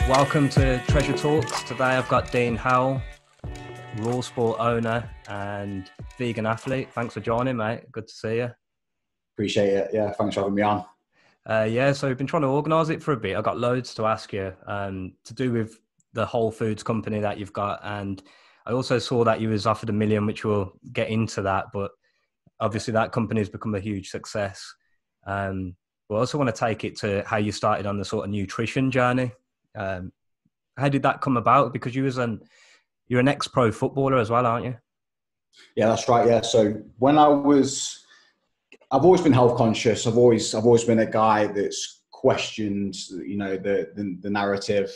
Welcome to Treasure Talks. Today I've got Dean Howell, Raw Sport owner and vegan athlete. Thanks for joining, mate. Good to see you. Appreciate it. Yeah, thanks for having me on. So we've been trying to organise it for a bit. I've got loads to ask you to do with the Whole Foods company that you've got. And I also saw that you was offered $1 million, which we'll get into that. But obviously that company has become a huge success. We also want to take it to how you started on the sort of nutrition journey. How did that come about? Because you're an ex-pro footballer as well, aren't you? Yeah, that's right. Yeah. So I've always been health conscious. I've always been a guy that's questioned, the narrative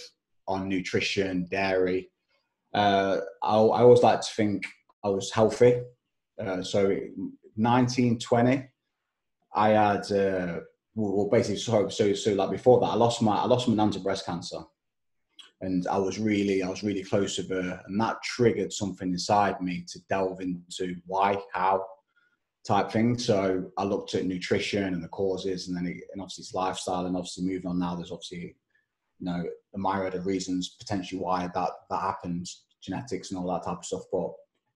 on nutrition, dairy. I always like to think I was healthy. So 1920, I had basically so like before that, I lost my nan to breast cancer, and I was really close to her, and that triggered something inside me to delve into why, how type thing. So I looked at nutrition and the causes, and obviously it's lifestyle, and obviously moving on now. There's obviously a myriad of reasons potentially why that happened, genetics and all that type of stuff. But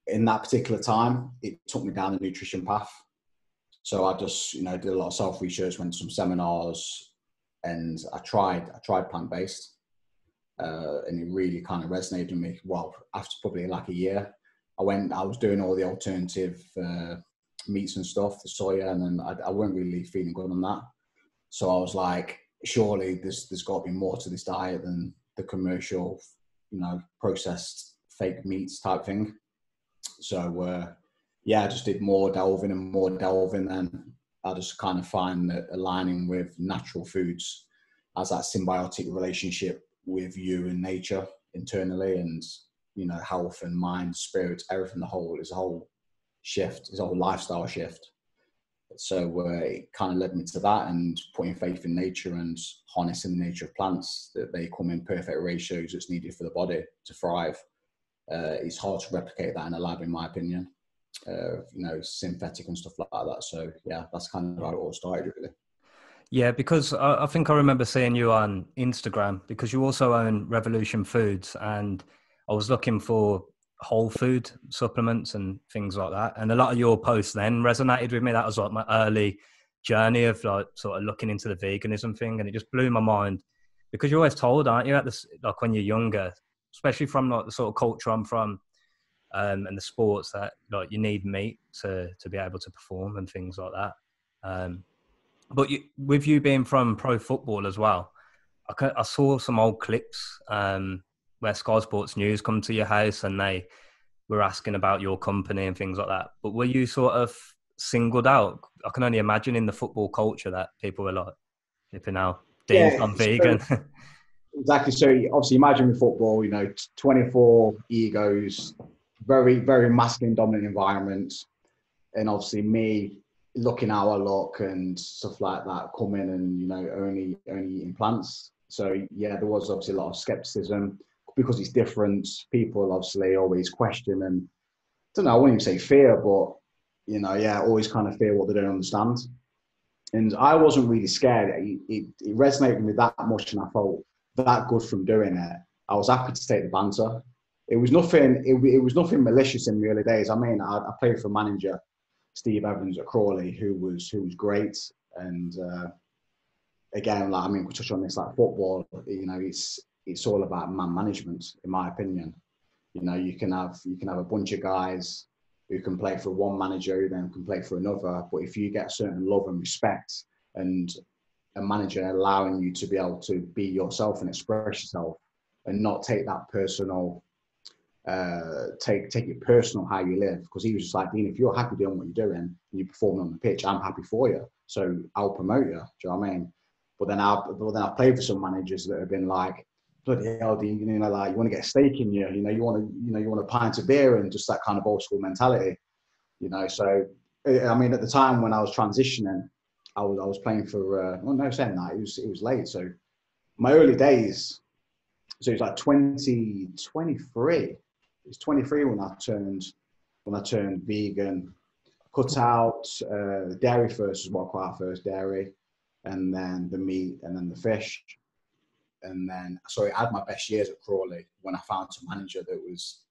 in that particular time, it took me down the nutrition path. So I just, did a lot of self-research, went to some seminars, and I tried plant-based, and it really kind of resonated with me. Well, after probably like a year, I was doing all the alternative meats and stuff, the soya, and then I wasn't really feeling good on that. So I was like, surely there's got to be more to this diet than the commercial, processed fake meats type thing. So, I just did more delving, and I just kind of find that aligning with natural foods as that symbiotic relationship with you and nature internally, and health and mind, spirit, everything, is a whole shift, is a whole lifestyle shift. So it kind of led me to that, and putting faith in nature and harnessing the nature of plants, that they come in perfect ratios that's needed for the body to thrive. It's hard to replicate that in a lab, in my opinion. Synthetic and stuff like that. So yeah, that's kind of how it all started, really. Yeah, because I think I remember seeing you on Instagram, because you also own Revolution Foods, and I was looking for whole food supplements and things like that. And a lot of your posts then resonated with me. That was like my early journey of like sort of looking into the veganism thing, and it just blew my mind, because you're always told, aren't you, like when you're younger, especially from like the sort of culture I'm from, and the sports, that like you need meat to be able to perform and things like that. But with you being from pro football as well, I saw some old clips where Sky Sports News come to your house and they were asking about your company and things like that. But were you sort of singled out? I can only imagine in the football culture that people were like, flipping out, Dean's gone vegan. Exactly. So obviously imagine with football, 24 egos, very, very masculine dominant environment. And obviously me looking how I look and stuff like that, come in and, only eating plants. So yeah, there was obviously a lot of skepticism because it's different. People obviously always question, and I don't know, I wouldn't even say fear, but, always kind of fear what they don't understand. And I wasn't really scared. It resonated with me that much, and I felt that good from doing it. I was happy to take the banter. It was nothing. It was nothing malicious in the early days. I mean, I played for a manager, Steve Evans at Crawley, who was great. And again, we touch on this, like football. It's all about man management, in my opinion. You can have a bunch of guys who can play for one manager, who then can play for another. But if you get a certain love and respect, and a manager allowing you to be able to be yourself and express yourself, and not take that personal, take it personal how you live. Because he was just like, Dean, if you're happy doing what you're doing and you're performing on the pitch, I'm happy for you. So I'll promote you. Do you know what I mean? But then I've played for some managers that have been like, bloody hell, Dean, you want to get a steak in you, you want a pint of beer, and just that kind of old school mentality, So, I mean, at the time when I was transitioning, I was playing for, saying that, it was late. So my early days, so it was like 23. It was 23 when I turned vegan. Cut out dairy first, is what I call our first dairy, and then the meat, and then the fish. And then, sorry, I had my best years at Crawley when I found a manager that was,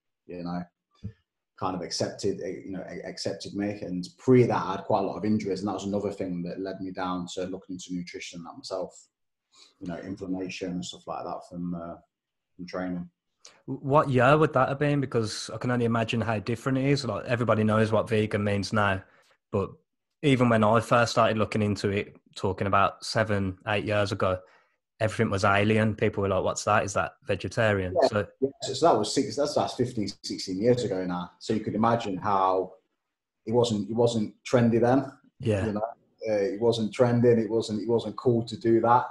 kind of accepted me. And pre that, I had quite a lot of injuries, and that was another thing that led me down to looking into nutrition like myself, inflammation and stuff like that from training. What year would that have been? Because I can only imagine how different it is. Like, everybody knows what vegan means now, but even when I first started looking into it, talking about 7-8 years ago, everything was alien. People were like, what's that? Is that vegetarian? Yeah. So that was that's 15, 16 years ago now. So you could imagine how it wasn't trendy then. yeah. It wasn't trending. It wasn't cool to do that.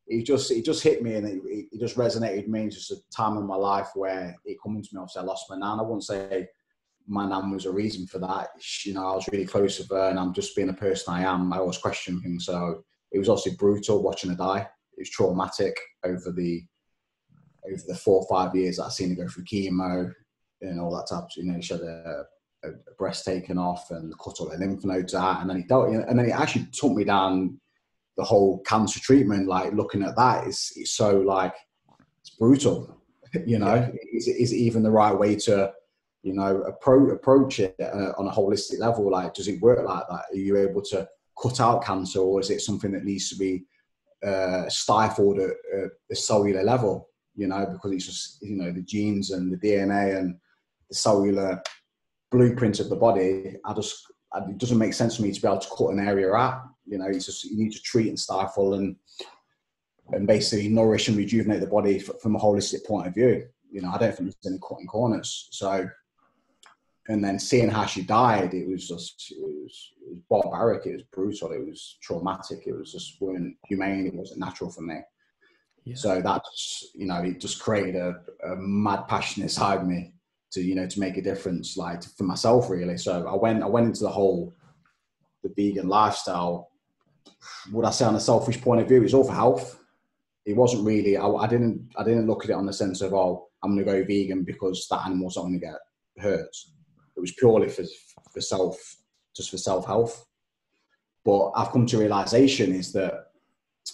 It just hit me, and it just resonated with me. It's just a time in my life where it come into me. Obviously, I lost my nan. I wouldn't say my nan was a reason for that. I was really close with her, and I'm just being the person I am. I always question things. So it was obviously brutal watching her die. It was traumatic over the 4 or 5 years that I seen her go through chemo and all that type of, she had a breast taken off and cut all her lymph nodes out, and then it actually took me down the whole cancer treatment. Like, looking at that, it's so, like, it's brutal. Is it even the right way to approach it on a holistic level? Like, does it work like that? Are you able to cut out cancer, or is it something that needs to be stifled at a cellular level? Because it's just the genes and the DNA and the cellular blueprint of the body. It doesn't make sense for me to be able to cut an area out. It's just, you need to treat and stifle and basically nourish and rejuvenate the body from a holistic point of view. I don't think there's any cutting corners. So, and then seeing how she died, it was barbaric. It was brutal. It was traumatic. It was just weren't humane. It wasn't natural for me. Yeah. So that's, it just created a mad passion inside me to make a difference, like, for myself, really. So I went into the vegan lifestyle. Would I say on a selfish point of view, it's all for health. It wasn't really, I didn't look at it on the sense of, I'm going to go vegan because that animal's not going to get hurt. It was purely for self-health. But I've come to realization is that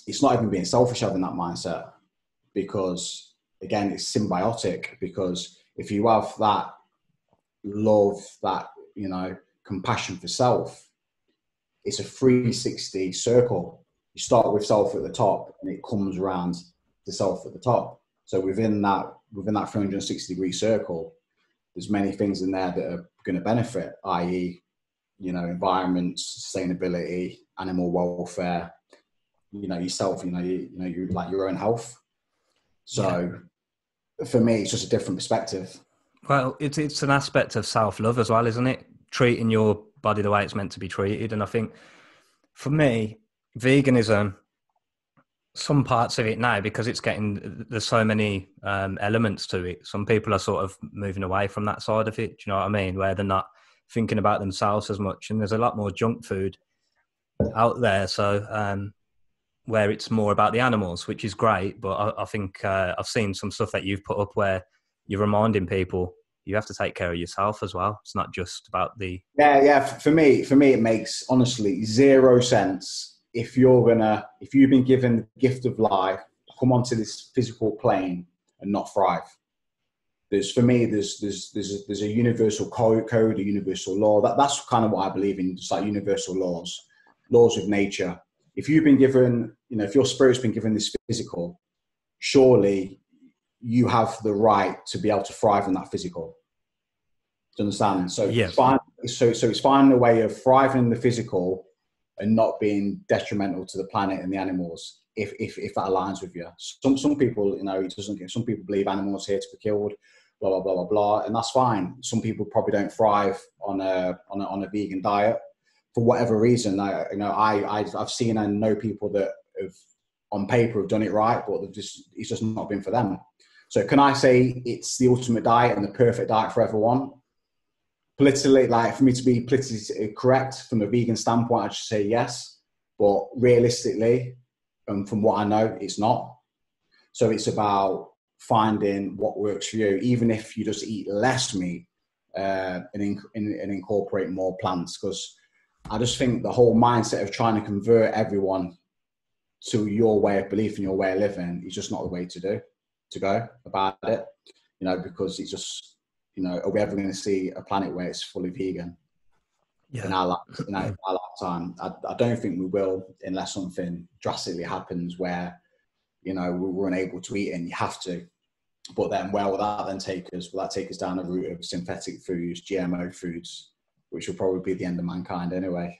it's not even being selfish having that mindset, because, again, it's symbiotic. Because if you have that love, that, compassion for self, it's a 360 circle. You start with self at the top, and it comes around to self at the top. So within that 360-degree circle, there's many things in there that are going to benefit, i.e., environment, sustainability, animal welfare, yourself, you like your own health. So for me, it's just a different perspective. Well, it's an aspect of self-love as well, isn't it? Treating your body the way it's meant to be treated. And I think, for me, veganism, some parts of it now, because there's so many elements to it, some people are sort of moving away from that side of it. Do you know what I mean? Where they're not thinking about themselves as much. And there's a lot more junk food out there. So where it's more about the animals, which is great. But I think I've seen some stuff that you've put up where you're reminding people you have to take care of yourself as well. It's not just about the... Yeah. For me, it makes, honestly, zero sense if you've been given the gift of life, come onto this physical plane and not thrive. There's a universal code, a universal law. That's kind of what I believe in, just like universal laws of nature. If you've been given, if your spirit's been given this physical, surely you have the right to be able to thrive in that physical. Do you understand? So yes. It's finding a way of thriving in the physical and not being detrimental to the planet and the animals, if that aligns with you. Some people, it doesn't. Some people believe animals here to be killed, blah blah blah blah blah, and that's fine. Some people probably don't thrive on a vegan diet for whatever reason. I've seen and know people that have, on paper, have done it right, but it's just not been for them. So can I say it's the ultimate diet and the perfect diet for everyone? Politically, like, for me to be politically correct from a vegan standpoint, I should say yes. But realistically, from what I know, it's not. So it's about finding what works for you, even if you just eat less meat and incorporate more plants. Because I just think the whole mindset of trying to convert everyone to your way of belief and your way of living is just not the way to go about it, because it's just, are we ever going to see a planet where it's fully vegan in our lifetime? I don't think we will, unless something drastically happens where, we're unable to eat and you have to. But then where will that then take us? Will that take us down the route of synthetic foods, GMO foods, which will probably be the end of mankind anyway,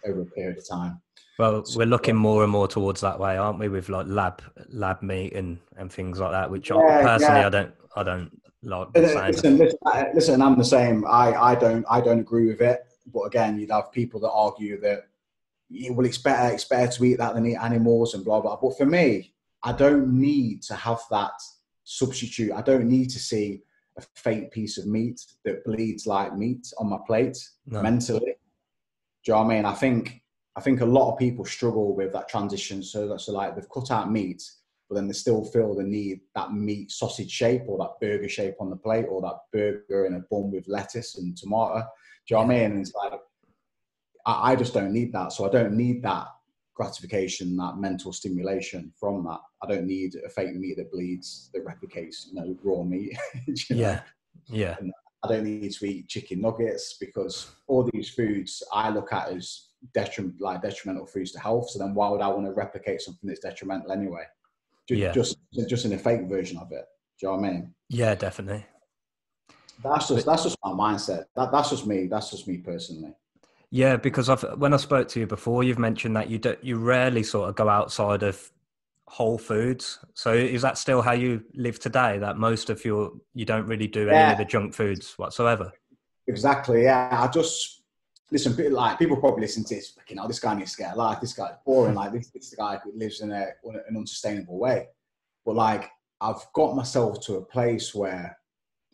over a period of time? Well, we're looking more and more towards that way, aren't we? With like lab meat and things like that, which personally I don't like the same. Listen, I'm the same. I don't agree with it. But again, you'd have people that argue that it's better to eat that than eat animals and blah blah. But for me, I don't need to have that substitute. I don't need to see a fake piece of meat that bleeds like meat on my plate mentally. Do you know what I mean? I think a lot of people struggle with that transition. So like they've cut out meat, but then they still feel the need that meat sausage shape or that burger shape on the plate or that burger in a bun with lettuce and tomato. Do you know what I mean? And it's like, I just don't need that. So I don't need that gratification, that mental stimulation from that. I don't need a fake meat that bleeds, that replicates, raw meat. Yeah. And I don't need to eat chicken nuggets, because all these foods I look at as detrimental foods to health. So then why would I want to replicate something that's detrimental anyway? Just in a fake version of it. Do you know what I mean? Yeah, definitely. That's just my mindset. That's just me. That's just me personally. Yeah, because when I spoke to you before, you've mentioned that you rarely sort of go outside of whole foods. So is that still how you live today? That most of you don't really do any of the junk foods whatsoever? Exactly. Yeah. I just listen. Like, people probably listen to this. This guy needs to get a life. This guy's boring. Like, this is the guy who lives in an unsustainable way. But like, I've got myself to a place where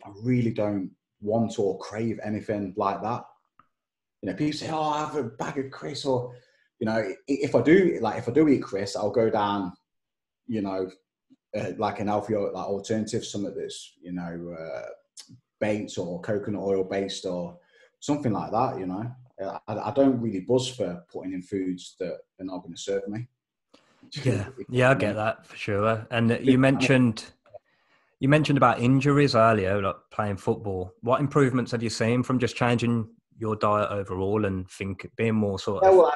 I really don't want or crave anything like that. People say, "Oh, I have a bag of crisps," or, if I do eat crisps, I'll go down, like an healthy alternative, something that's, baked or coconut oil based or something like that. I don't really buzz for putting in foods that are not going to serve me. Yeah, I get that for sure. And you mentioned about injuries earlier, like playing football. What improvements have you seen from just changing your diet overall and being more sort of? Well,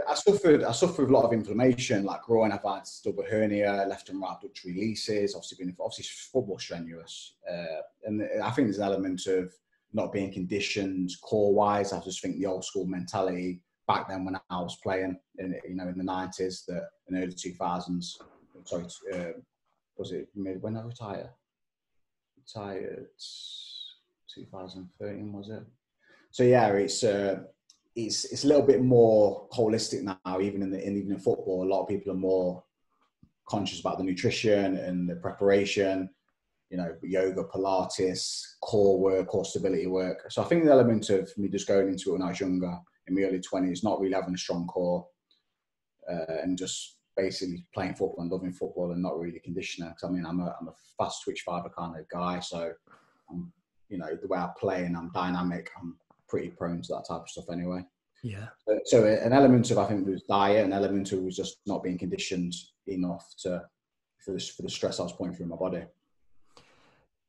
I suffered a lot of inflammation, like growing. I've had double hernia, left and right abductor releases. Obviously football strenuous, and I think there's an element of not being conditioned core wise. I just think the old school mentality back then when I was playing in the 90s, in the early 2000s. Sorry, was it when I retired? Retired 2013, was it? So yeah, it's a little bit more holistic now. Even in football, a lot of people are more conscious about the nutrition and the preparation. Yoga, Pilates, core work, core stability work. So I think the element of me just going into it when I was younger, in my early 20s, not really having a strong core, and just basically playing football and loving football and not really conditioner. Because I'm a fast twitch fiber kind of guy. So I'm, the way I play and I'm dynamic, I'm pretty prone to that type of stuff anyway. Yeah. So an element of, I think, was diet, an element of was just not being conditioned enough for the stress I was putting through my body.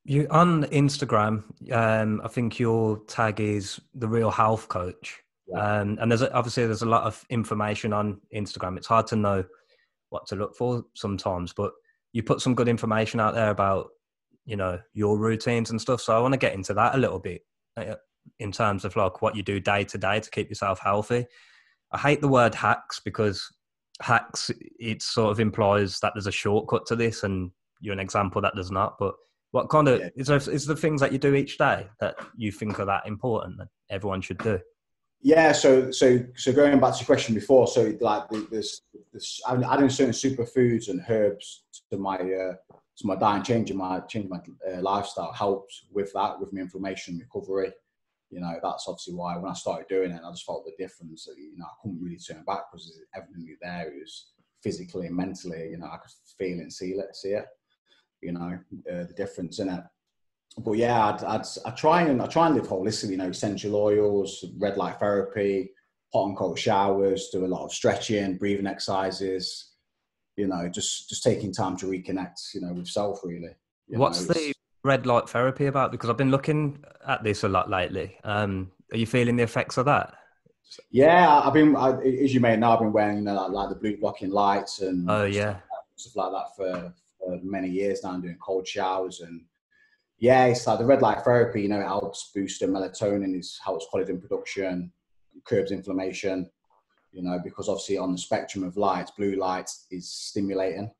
You on Instagram, I think your tag is The Real Health Coach. Yeah. And there's a lot of information on Instagram. It's hard to know what to look for sometimes, but you put some good information out there about, your routines and stuff. So I want to get into that a little bit in terms of like what you do day to day to keep yourself healthy. I hate the word hacks, because hacks, it sort of implies that there's a shortcut to this, and you're an example that there's not. But what kind of is the things that you do each day that you think are that important that everyone should do? Yeah, so going back to your question before, so like this adding certain superfoods and herbs to my diet, changing my lifestyle helps with that, with my inflammation recovery. That's obviously why when I started doing it, I just felt the difference. I couldn't really turn back because everything there was physically and mentally. I could feel it and see it. The difference in it. But yeah, I try and live holistically. Essential oils, red light therapy, hot and cold showers, do a lot of stretching, breathing exercises, you know, just taking time to reconnect, you know, with self really. You know, What's the red light therapy about? Because I've been looking at this a lot lately. Are you feeling the effects of that? yeah, as you may know, I've been wearing, you know, like the blue blocking lights and Oh yeah, stuff like that for many years now. I'm doing cold showers, and yeah, it's like the red light therapy, you know, it helps boost the melatonin, it helps collagen production, curbs inflammation, you know, because obviously on the spectrum of light, blue light is stimulating.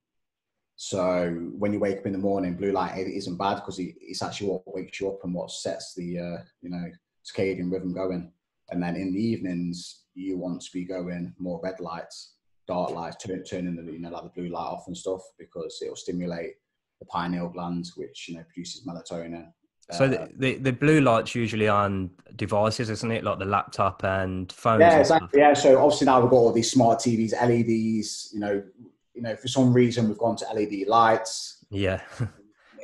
So when you wake up in the morning, blue light isn't bad because it's actually what wakes you up and what sets the, you know, circadian rhythm going. And then in the evenings, you want to be going more red lights, dark lights, turning the, you know, like the blue light off and stuff, because it will stimulate the pineal gland, which, you know, produces melatonin. so the blue light's usually on devices, isn't it? Like the laptop and phones Yeah, and stuff. exactly. Yeah. So obviously now we've got all these smart TVs, LEDs, you know, for some reason we've gone to LED lights. Yeah.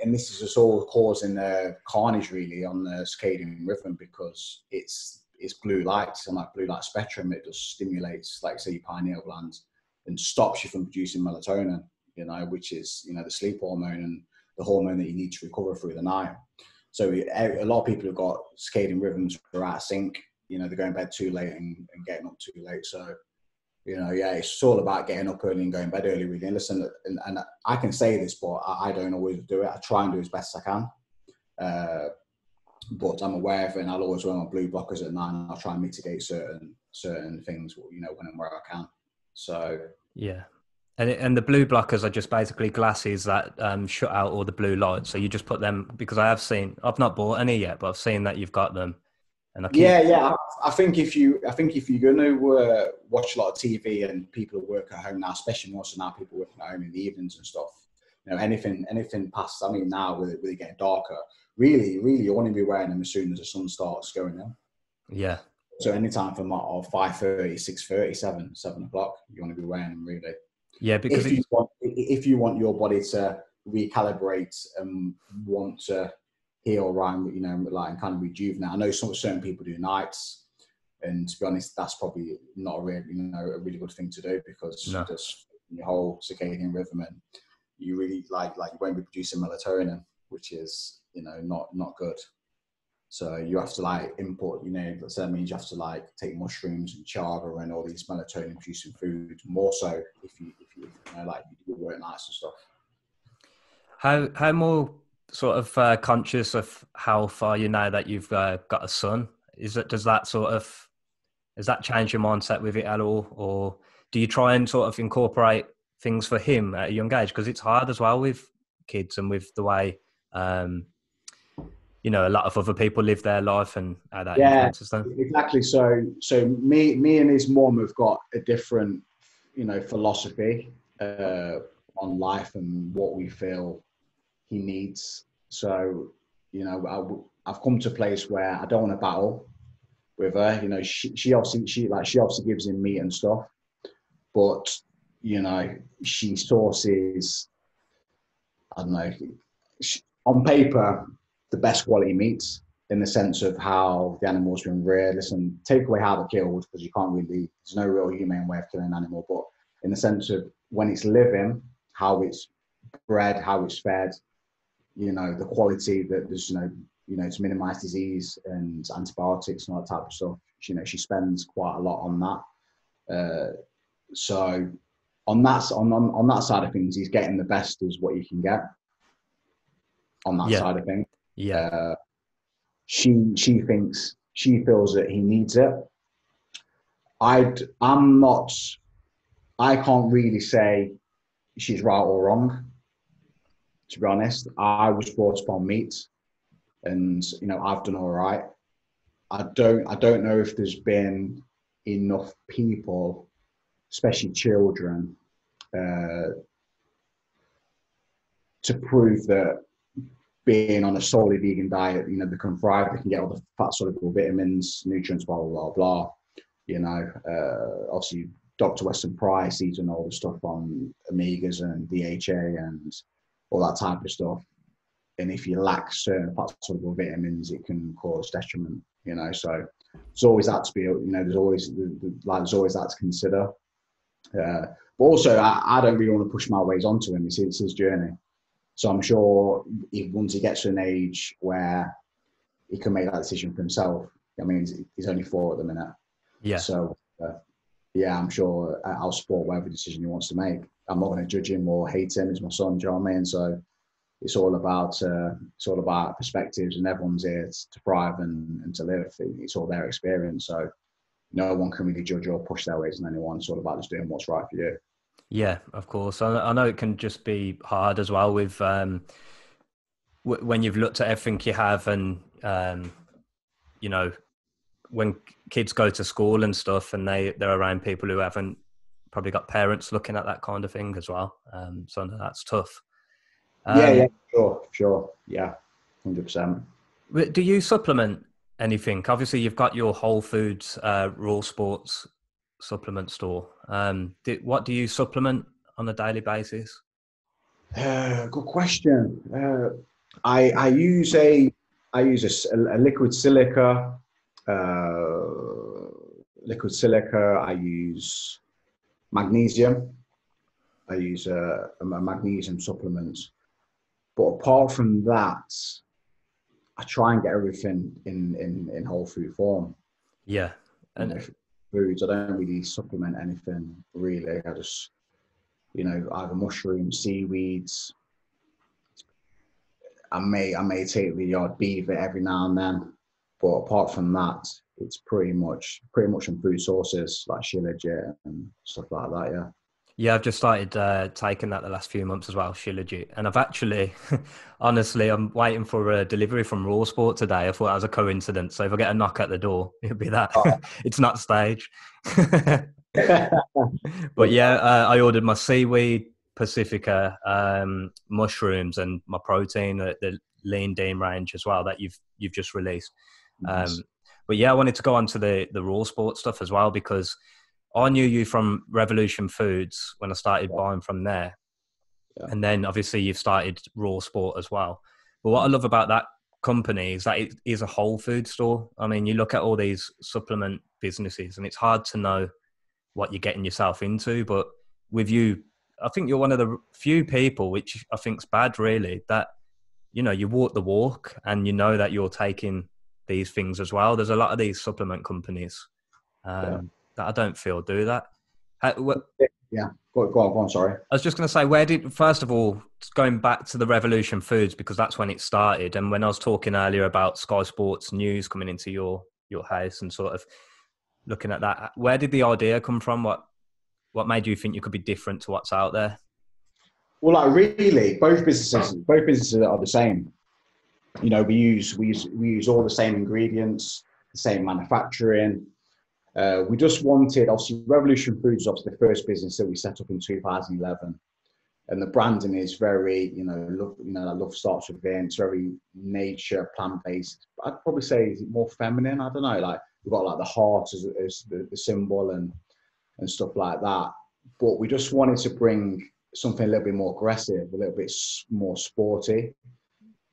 And this is just all causing carnage really on the circadian rhythm, because it's blue lights and like blue light spectrum. It just stimulates, like say, your pineal gland and stops you from producing melatonin, you know, which is, you know, the sleep hormone and the hormone that you need to recover through the night. So a lot of people have got circadian rhythms that are out of sync. You know, they're going to bed too late and getting up too late. So, you know, yeah, it's all about getting up early and going to bed early, really. And listen, and I can say this, but I don't always do it. I try and do as best as I can. But I'm aware of it, and I'll always wear my blue blockers at night, and I'll try and mitigate certain things, you know, when and where I can. So Yeah. And the blue blockers are just basically glasses that shut out all the blue light. So you just put them, because I've not bought any yet, but I've seen that you've got them. And yeah. I think if you're going to watch a lot of TV, and people work at home now, especially more so now, people working at home in the evenings and stuff. You know, anything past, I mean, now with it getting darker, really, you want to be wearing them as soon as the sun starts going in. Yeah. So anytime from 5:30, 6:30, 7 o'clock, you want to be wearing them really. Yeah, because if you want your body to recalibrate and want to heal, right, you know, like, and kind of rejuvenate. I know certain people do nights, and to be honest, that's probably not a really good thing to do, because No. you just your whole circadian rhythm, and you really like you won't be producing melatonin, which is, you know, not good. So you have to like import, you know, so that means you have to like take mushrooms and chaga and all these melatonin producing foods, more so if you know, like you do work nights and stuff. How more sort of conscious of health are you now that you've got a son? Does that change your mindset with it at all, or do you try and sort of incorporate things for him at a young age? Because it's hard as well with kids and with the way you know, a lot of other people live their life and how that influences them. Exactly. So me and his mom have got a different, you know, philosophy on life and what we feel he needs. So, you know, I've come to a place where I don't want to battle with her. You know, she obviously gives him meat and stuff, but, you know, she sources, I don't know, on paper, the best quality meats, in the sense of how the animal's been reared. Listen, take away how they're killed, because you can't really, there's no real humane way of killing an animal, but in the sense of when it's living, how it's bred, how it's fed, you know, the quality that there's, you know, to minimize disease and antibiotics and all that type of stuff. You know, she spends quite a lot on that. So on that side of things, he's getting the best is what you can get on that side of things. Yeah. She feels that he needs it. I can't really say she's right or wrong, to be honest. I was brought up on meat, and, you know, I've done all right. I don't know if there's been enough people, especially children, to prove that being on a solely vegan diet, you know, they can thrive, they can get all the fat soluble vitamins, nutrients, blah, blah, blah, blah. You know, obviously Dr. Weston Price, he's done all the stuff on omegas and DHA and all that type of stuff. And if you lack certain fat soluble vitamins, it can cause detriment, you know. So there's always that to be, there's always there's always that to consider. But also, I don't really want to push my ways onto him. It's his journey. So I'm sure once he gets to an age where he can make that decision for himself. I mean, he's only 4 at the minute. Yeah. So, yeah, I'm sure I'll support whatever decision he wants to make. I'm not going to judge him or hate him. He's my son, do you know what I mean? So it's all about perspectives, and everyone's here to thrive and to live. It's all their experience. So no one can really judge or push their ways on anyone. It's all about just doing what's right for you. Yeah, of course. I know it can just be hard as well with when you've looked at everything you have, and you know, when kids go to school and stuff, and they're around people who haven't probably got parents looking at that kind of thing as well. So no, that's tough. Yeah, sure. Yeah, 100%. Do you supplement anything? Obviously, you've got your Whole Foods Raw Sports supplement store. What do you supplement on a daily basis? Good question. I use a liquid silica. Liquid silica. I use magnesium. I use a magnesium supplement. But apart from that, I try and get everything in whole food form. Yeah, and foods. I don't really supplement anything really. I just either mushrooms, seaweeds. I may take the odd beaver every now and then, but apart from that, it's pretty much from food sources like Shilajit and stuff like that. Yeah. yeah, I've just started taking that the last few months as well, Shilajit, and I've actually, honestly, I'm waiting for a delivery from Raw Sport today. I thought that was a coincidence. So if I get a knock at the door, it'll be that. Oh. It's not stage. But yeah, I ordered my seaweed, Pacifica, mushrooms, and my protein, the lean Dean range as well that you've just released. Nice. But yeah, I wanted to go on to the Raw Sport stuff as well, because I knew you from Revolution Foods when I started buying from there. Yeah. And then obviously you've started Raw Sport as well. But what I love about that company is that it is a whole food store. I mean, you look at all these supplement businesses and it's hard to know what you're getting yourself into. But with you, I think you're one of the few people, which I think's bad really, that, you walk the walk and you know that you're taking these things as well. There's a lot of these supplement companies that I don't feel do that. Yeah, go on, sorry. I was just going to say, first of all, going back to the Revolution Foods, because that's when it started. And when I was talking earlier about Sky Sports News coming into your house and sort of looking at that, where did the idea come from? What made you think you could be different to what's out there? Well, like really, both businesses are the same. We use all the same ingredients, the same manufacturing. We just wanted, obviously, Revolution Foods is obviously the first business that we set up in 2011, and the branding is very, love starts with it. It's very nature, plant-based. I'd probably say is it more feminine. I don't know. Like we've got like the heart as the symbol and stuff like that. But we just wanted to bring something a little bit more aggressive, a little bit more sporty.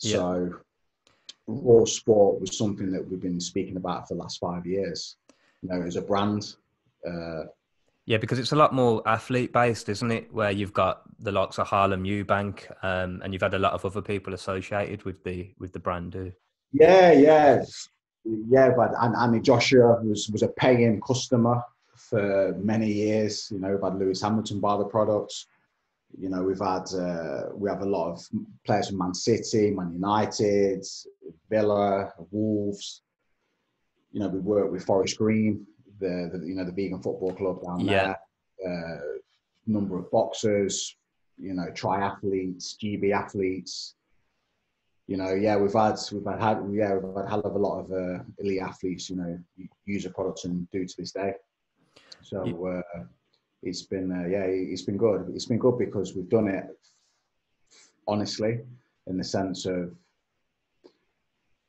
Yeah. So Raw Sport was something that we've been speaking about for the last 5 years. As a brand. Yeah, because it's a lot more athlete-based, isn't it? Where you've got the likes of Harlem Eubank, and you've had a lot of other people associated with the brand too. Yeah. But Annie Joshua was a paying customer for many years. We've had Lewis Hamilton buy the products. We have a lot of players from Man City, Man United, Villa, Wolves. We work with Forest Green, the vegan football club down there. Number of boxers, triathletes, GB athletes. We've had a hell of a lot of elite athletes. Use the products and do to this day. So it's been good. It's been good because we've done it honestly, in the sense of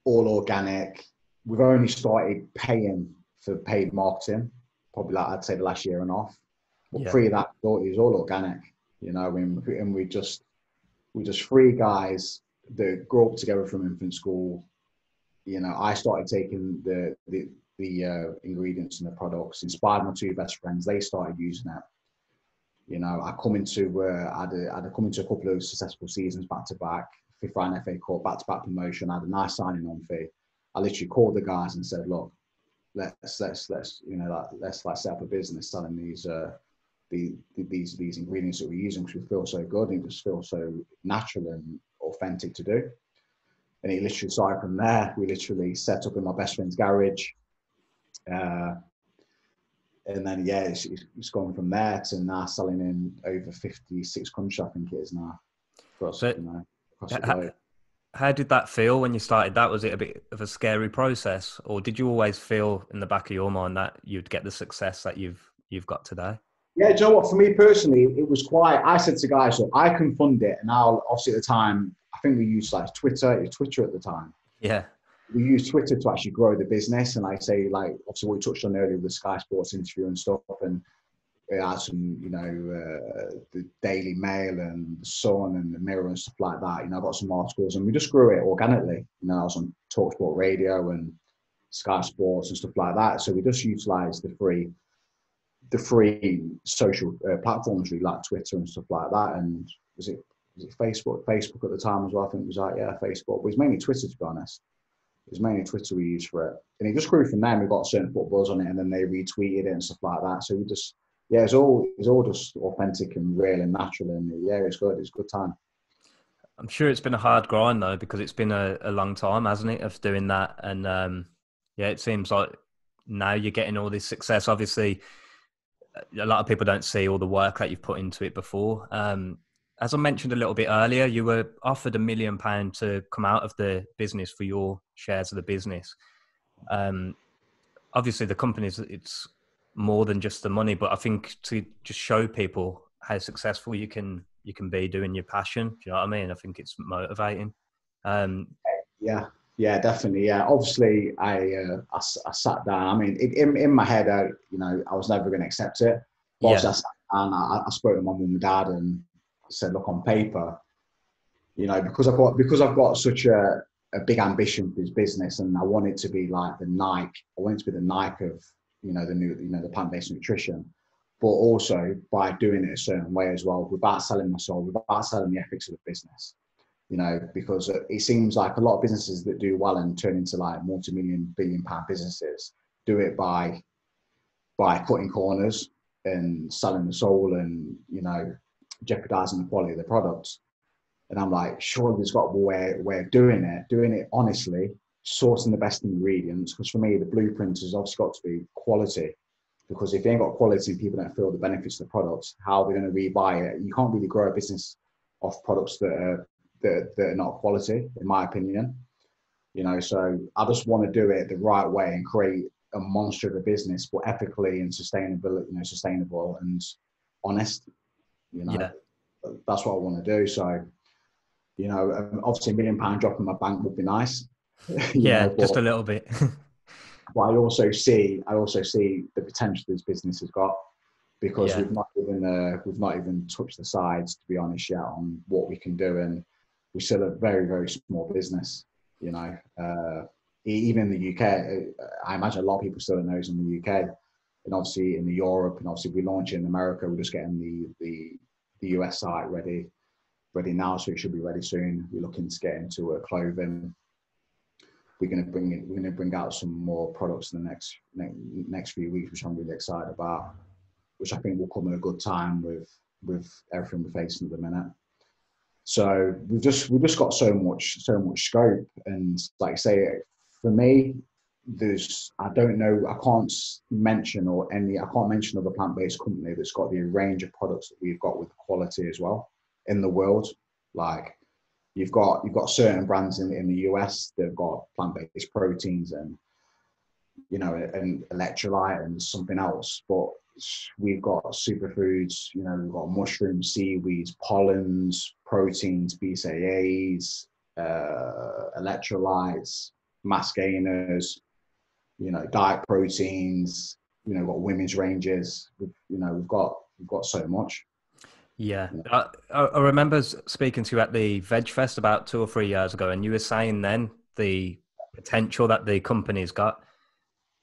all organic. We've only started paying for paid marketing, probably like I'd say the last year and a half. But pre that, it was all organic, and we just 3 guys that grew up together from infant school. I started taking the ingredients and the products. Inspired my two best friends. They started using it. You know, I come into I'd come into a couple of successful seasons back to back, fifth round FA Cup, back to back promotion. I had a nice signing on fee. I literally called the guys and said, look, let's you know, like, let's like set up a business selling these ingredients that we're using, because we feel so good and it just feels so natural and authentic to do. And it literally started from there. We literally set up in my best friend's garage. And then, yeah, it's gone from there to now selling in over 56 countries, I think it is now. Across, So, you know, across the globe. How did that feel when you started that? Was it a bit of a scary process, or did you always feel in the back of your mind that you'd get the success that you've got today? Yeah, do you know what? For me personally, it was quite. I said to guys, look, I can fund it, and I'll obviously at the time, I think we used like Twitter. It was Twitter at the time. Yeah. We used Twitter to actually grow the business, and I say, like, obviously what we touched on earlier with the Sky Sports interview and stuff, and it had some, you know, the Daily Mail and the Sun and the Mirror and stuff like that. You know, I got some articles, and we just grew it organically. You know, I was on TalkSport Radio and Sky Sports and stuff like that. So we just utilised the free social platforms, really, like Twitter and stuff like that. And was it Facebook at the time as well? I think it was like, yeah, Facebook. But it was mainly Twitter, to be honest. It was mainly Twitter we used for it. And it just grew from there. We got certain footballs on it, and then they retweeted it and stuff like that. So we just, yeah, it's all just authentic and real and natural. And yeah, it's good. It's a good time. I'm sure it's been a hard grind though, because it's been a long time, hasn't it, of doing that. And yeah, it seems like now you're getting all this success. Obviously, a lot of people don't see all the work that you've put into it before. As I mentioned a little bit earlier, you were offered £1 million to come out of the business for your shares of the business. Obviously, the company's, it's more than just the money, but I think to just show people how successful you can be doing your passion. Do you know what I mean? I think it's motivating. Yeah, definitely. Yeah, obviously, I sat down. I mean, in my head, you know, I was never going to accept it. But Yeah. I sat down. I spoke to my mum and dad and said, look, on paper, you know, because I've got such a big ambition for this business, and I want it to be like the Nike. I want it to be the Nike of, you know, the plant-based nutrition, but also by doing it a certain way as well, without selling my soul, without selling the ethics of the business. You know, because it seems like a lot of businesses that do well and turn into like multi-million, billion-pound businesses do it by cutting corners and selling the soul and, you know, jeopardizing the quality of the products. And I'm like, surely there's got a way of doing it honestly, sourcing the best ingredients. Because for me, the blueprint has obviously got to be quality. Because if you ain't got quality and people don't feel the benefits of the products, how are they going to rebuy it? You can't really grow a business off products that are not quality, in my opinion. You know, so I just want to do it the right way and create a monster of a business, but ethically and sustainable and honest. You know, That's what I want to do. So, you know, obviously £1 million drop in my bank would be nice. Yeah, just a little bit. But I also see the potential this business has got, because we've not even touched the sides, to be honest, yet on what we can do, and we're still a very, very small business. You know, even in the UK, I imagine a lot of people still don't know it's in the UK, and obviously in Europe, and obviously we launch in America. We're just getting the US site ready now, so it should be ready soon. We're looking to get into clothing. We're going to bring out some more products in the next few weeks, which I'm really excited about, which I think will come at a good time with everything we're facing at the minute. So we've just got so much scope, and like I say, for me, I can't mention of a plant-based company that's got the range of products that we've got with quality as well in the world. Like you've got certain brands in the US that have got plant-based proteins and, you know, and electrolyte and something else, but we've got superfoods, you know, we've got mushrooms, seaweeds, pollens, proteins, BCAAs, electrolytes, mass gainers, you know, diet proteins, you know, we've got women's ranges, we've got so much. Yeah. I remember speaking to you at the Veg Fest about 2 or 3 years ago, and you were saying then the potential that the company's got.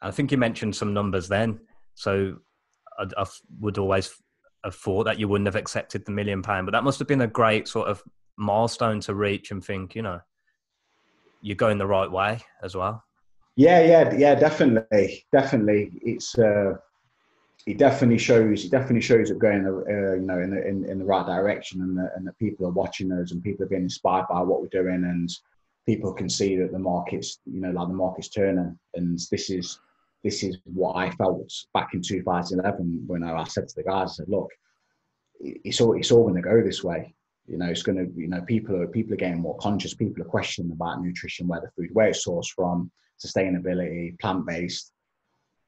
I think you mentioned some numbers then. So I would always have thought that you wouldn't have accepted the £1 million, but that must have been a great sort of milestone to reach and think, you know, you're going the right way as well. Yeah, definitely. It definitely shows it going, in the right direction, and that people are watching us, and people are being inspired by what we're doing, and people can see that the market's, the market's turning. And this is what I felt back in 2011 when I said to the guys, I said, look, it's all going to go this way. It's going to, people are getting more conscious. People are questioning about nutrition, where it's sourced from, sustainability, plant-based.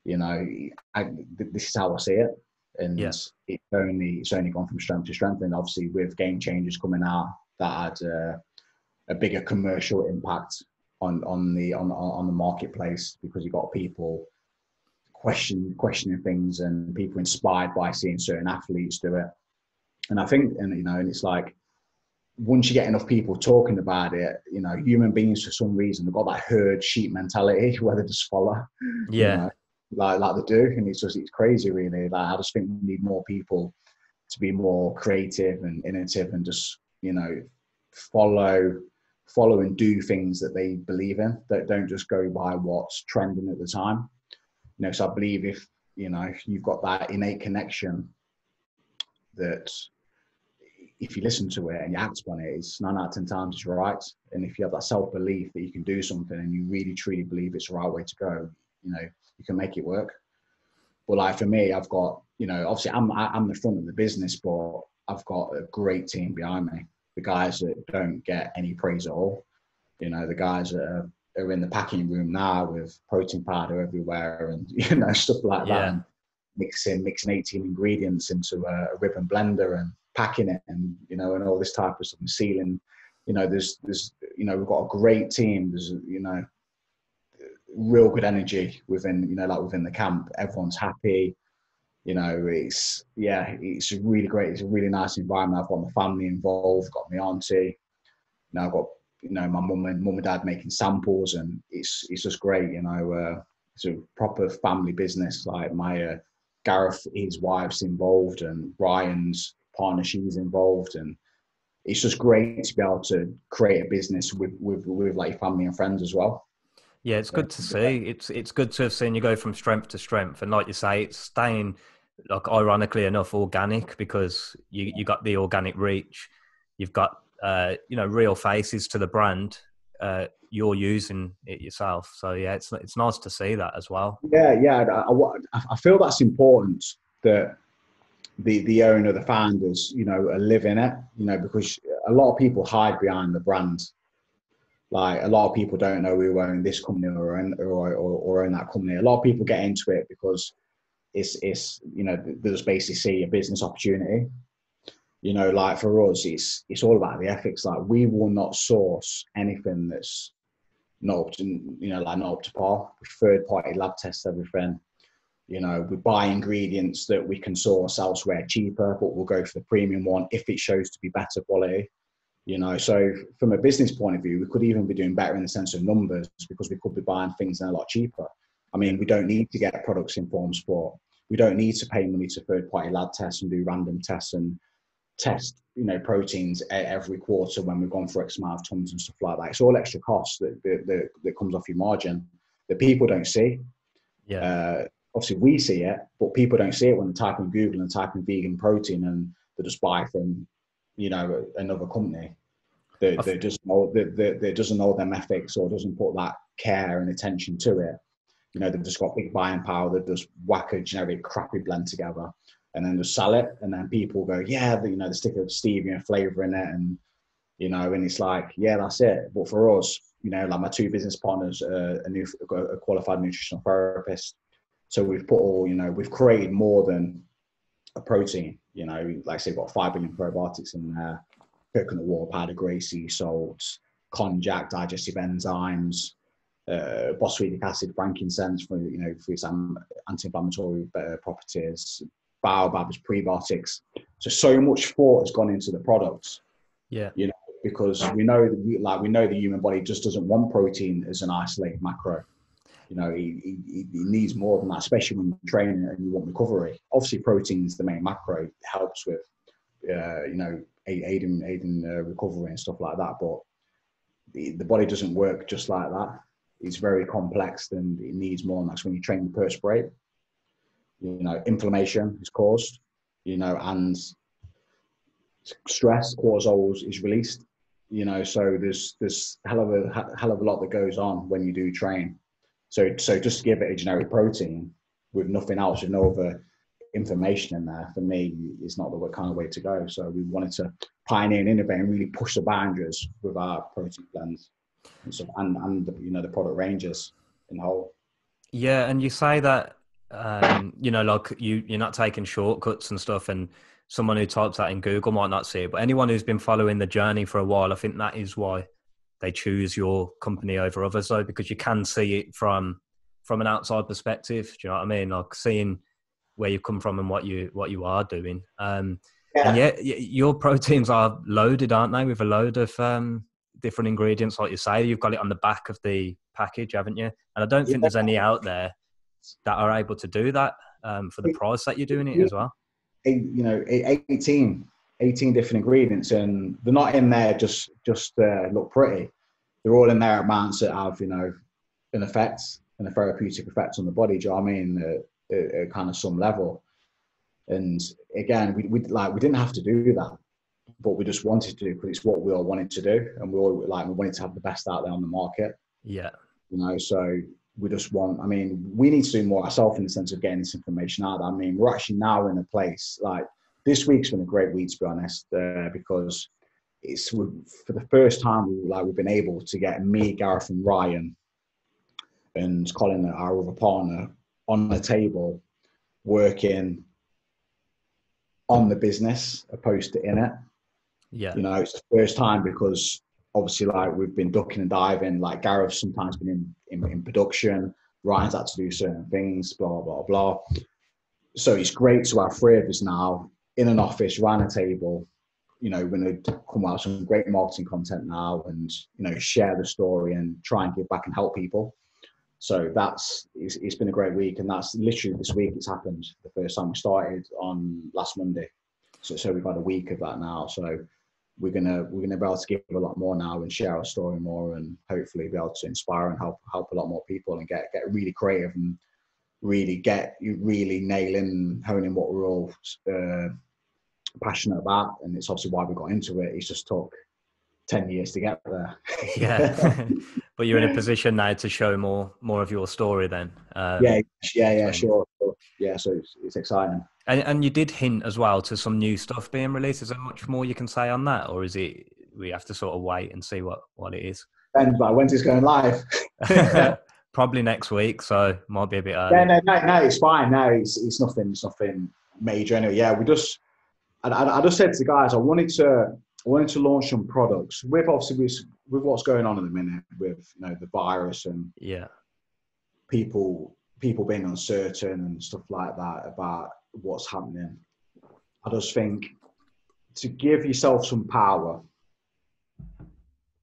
This is how I see it, and Yeah. it's only gone from strength to strength. And obviously, with game changers coming out, that had a bigger commercial impact on the marketplace, because you got people questioning things, and people inspired by seeing certain athletes do it. And I think, and it's like, once you get enough people talking about it, human beings for some reason, they've got that herd sheep mentality where they just follow. Yeah. Like they do, and it's crazy, really. Like, I just think we need more people to be more creative and innovative, and just follow and do things that they believe in, that don't just go by what's trending at the time. So I believe if you've got that innate connection, that if you listen to it and you act on it, it's 9 out of 10 times it's right. And if you have that self-belief that you can do something, and you really truly believe it's the right way to go, you can make it work. But like for me, I've got, obviously I'm the front of the business, but I've got a great team behind me. The guys that don't get any praise at all, the guys that are in the packing room now with protein powder everywhere, and stuff like that, and mixing 18 ingredients into a ribbon blender and packing it, and and all this type of stuff, and sealing. There's we've got a great team. There's real good energy within within the camp. Everyone's happy. It's really great. It's a really nice environment. I've got my family involved, got my auntie. I've got my mum and dad making samples, and it's just great. It's a proper family business. Like my Gareth, his wife's involved, and Brian's partner, she's involved, and it's just great to be able to create a business with like family and friends as well. Yeah, it's good to see. It's good to have seen you go from strength to strength, and like you say, it's staying, like, ironically enough, organic, because you got the organic reach. You've got real faces to the brand. You're using it yourself, so yeah, it's nice to see that as well. Yeah. I feel that's important, that the owner, the founders, are living it. Because a lot of people hide behind the brand. Like, a lot of people don't know who own this company or own that company. A lot of people get into it because it's they just basically see a business opportunity. Like for us, it's all about the ethics. Like, we will not source anything that's not up to, not up to par. We third party lab test everything. We buy ingredients that we can source elsewhere cheaper, but we'll go for the premium one if it shows to be better quality. So from a business point of view, we could even be doing better in the sense of numbers, because we could be buying things that are a lot cheaper. I mean, we don't need to get products in form sport. We don't need to pay money to third-party lab tests and do random tests and test, proteins every quarter when we've gone for X amount of tons and stuff like that. It's all extra costs that comes off your margin that people don't see. Yeah. Obviously, we see it, but people don't see it when they type in Google and type in vegan protein, and they just buy from another company that doesn't know them ethics, or doesn't put that care and attention to it. They've just got big buying power. They just whack a generic crappy blend together and then just sell it. And then people go, yeah, they stick a stevia and flavor in it, and and it's like, yeah, that's it. But for us, like my two business partners, a qualified nutritional therapist. So we've put we've created more than a protein. Like I say, we've got 5 billion probiotics in there, coconut water powder, grey sea salts, konjac, digestive enzymes, bosphoric acid, frankincense for some anti-inflammatory properties, baobabs, prebiotics. So much thought has gone into the products. Yeah. Because we know the human body just doesn't want protein as an isolated macro. You know, he needs more than that, especially when you're training and you want recovery. Obviously, protein is the main macro. It helps with, you know, aiding recovery and stuff like that. But the body doesn't work just like that. It's very complex and it needs more. And that's when you train the perspirate. You know, inflammation is caused, you know, and stress, cortisol is released, you know, so there's hell of a lot that goes on when you do train. So just to give it a generic protein with nothing else, with no other information in there, for me, is not the kind of way to go. So we wanted to pioneer and innovate and really push the boundaries with our protein blends and stuff, and the, you know, the product ranges in whole. Yeah, and you say that you know, like you're not taking shortcuts and stuff, and someone who types that in Google might not see it, but anyone who's been following the journey for a while, I think that is why they choose your company over others, though, because you can see it from an outside perspective. Do you know what I mean? Like seeing where you come from and what you are doing. And yeah, your proteins are loaded, aren't they, with a load of different ingredients, like you say. You've got it on the back of the package, haven't you? And I don't think there's any out there that are able to do that for the price that you're doing it as well. You know, 18 different ingredients, and they're not in there just look pretty. They're all in there amounts that have, you know, an effect and a therapeutic effect on the body. Do you know what I mean? At kind of some level. And again, we didn't have to do that, but we just wanted to, because it's what we all wanted to do, and we wanted to have the best out there on the market. Yeah. You know, so we just want, I mean, we need to do more ourselves in the sense of getting this information out. I mean, we're actually now in a place, like, this week's been a great week, to be honest, because it's for the first time we've been able to get me, Gareth, and Ryan, and Colin, our other partner, on the table working on the business opposed to in it. Yeah. You know, it's the first time, because obviously, like, we've been ducking and diving. Like, Gareth's sometimes been in production, Ryan's had to do certain things, blah, blah, blah. So it's great to have three of us now in an office, around a table. You know, we're going to come out with some great marketing content now, and, you know, share the story and try and give back and help people. So it's been a great week, and that's literally this week it's happened. The first time we started on last Monday. So we've had a week of that now. So we're gonna be able to give a lot more now and share our story more, and hopefully be able to inspire and help a lot more people, and get really creative and really nailing, honing what we're all passionate about. And it's obviously why we got into it. It's just took 10 years to get there. Yeah. But you're in a position now to show more of your story then. Sure. Yeah, so it's exciting. And you did hint as well to some new stuff being released. Is there much more you can say on that, or is it we have to sort of wait and see what it is? Depends, but when's it's going live? Probably next week, so might be a bit early. No, it's fine. No, it's nothing major anyway. Yeah, I just said to the guys, I wanted to launch some products with, obviously, with what's going on at the minute with, you know, the virus and people being uncertain and stuff like that about what's happening. I just think to give yourself some power,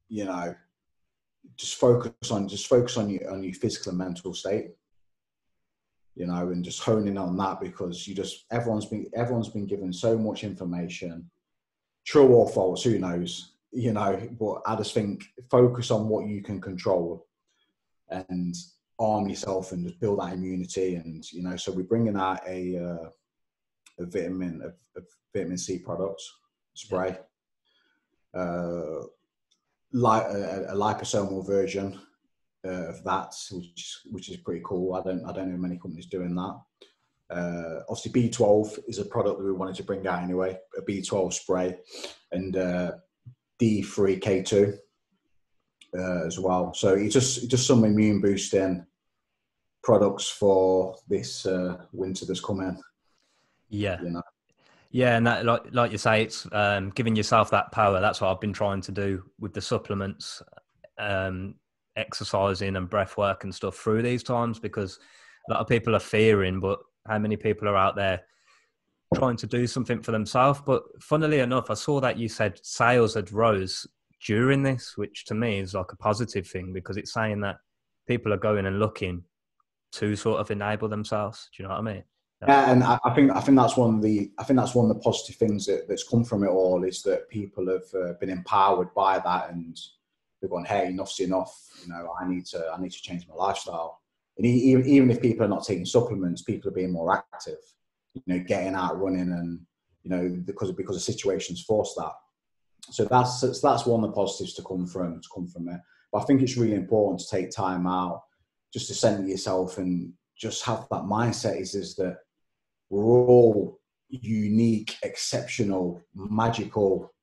you know, just focus on your physical and mental state, you know, and just honing on that, because everyone's been given so much information, true or false, who knows, you know. But I just think focus on what you can control and arm yourself and just build that immunity. And, you know, so we're bringing out a vitamin C product spray, like a liposomal version of that, which is pretty cool. I don't know many companies doing that. Obviously, B12 is a product that we wanted to bring out anyway, a B12 spray, and D3K2 as well. So it's just some immune boosting products for this winter that's coming. Yeah. You know? Yeah, and that, like you say, it's giving yourself that power. That's what I've been trying to do with the supplements, exercising and breath work and stuff through these times, because a lot of people are fearing, but how many people are out there trying to do something for themselves? But funnily enough, I saw that you said sales had rose during this, which to me is like a positive thing, because it's saying that people are going and looking to sort of enable themselves. Do you know what I mean? Yeah, and I think that's one of the positive things that's come from it all, is that people have been empowered by that, and they've gone, hey, enough's enough. You know, I need to change my lifestyle. And even if people are not taking supplements, people are being more active. You know, getting out running, and you know, because of situations force that. So that's one of the positives to come from it. But I think it's really important to take time out just to center yourself and just have that mindset is that we're all unique, exceptional, magical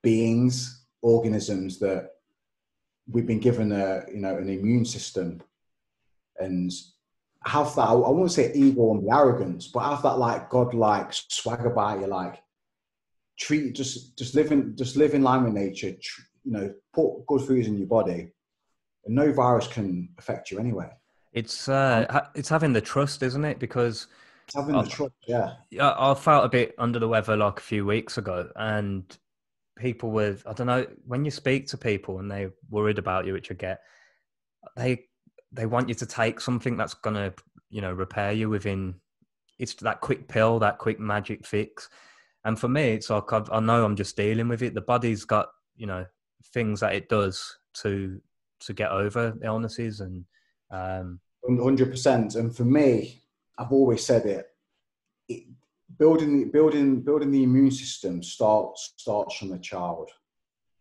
beings, organisms, that we've been given an immune system, and have that, I won't say ego and the arrogance, but have that like godlike swag about you, like just live in line with nature, you know, put good foods in your body, and no virus can affect you anyway. It's having the trust, isn't it? Because It's having the trust, yeah. I felt a bit under the weather like a few weeks ago, and people with, I don't know, when you speak to people and they're worried about you, which I get, they want you to take something that's gonna, you know, repair you within. It's that quick pill, that quick magic fix. And for me, it's like I know I'm just dealing with it. The body's got, you know, things that it does to get over illnesses, and 100%. And for me, I've always said it, building the immune system starts from a child,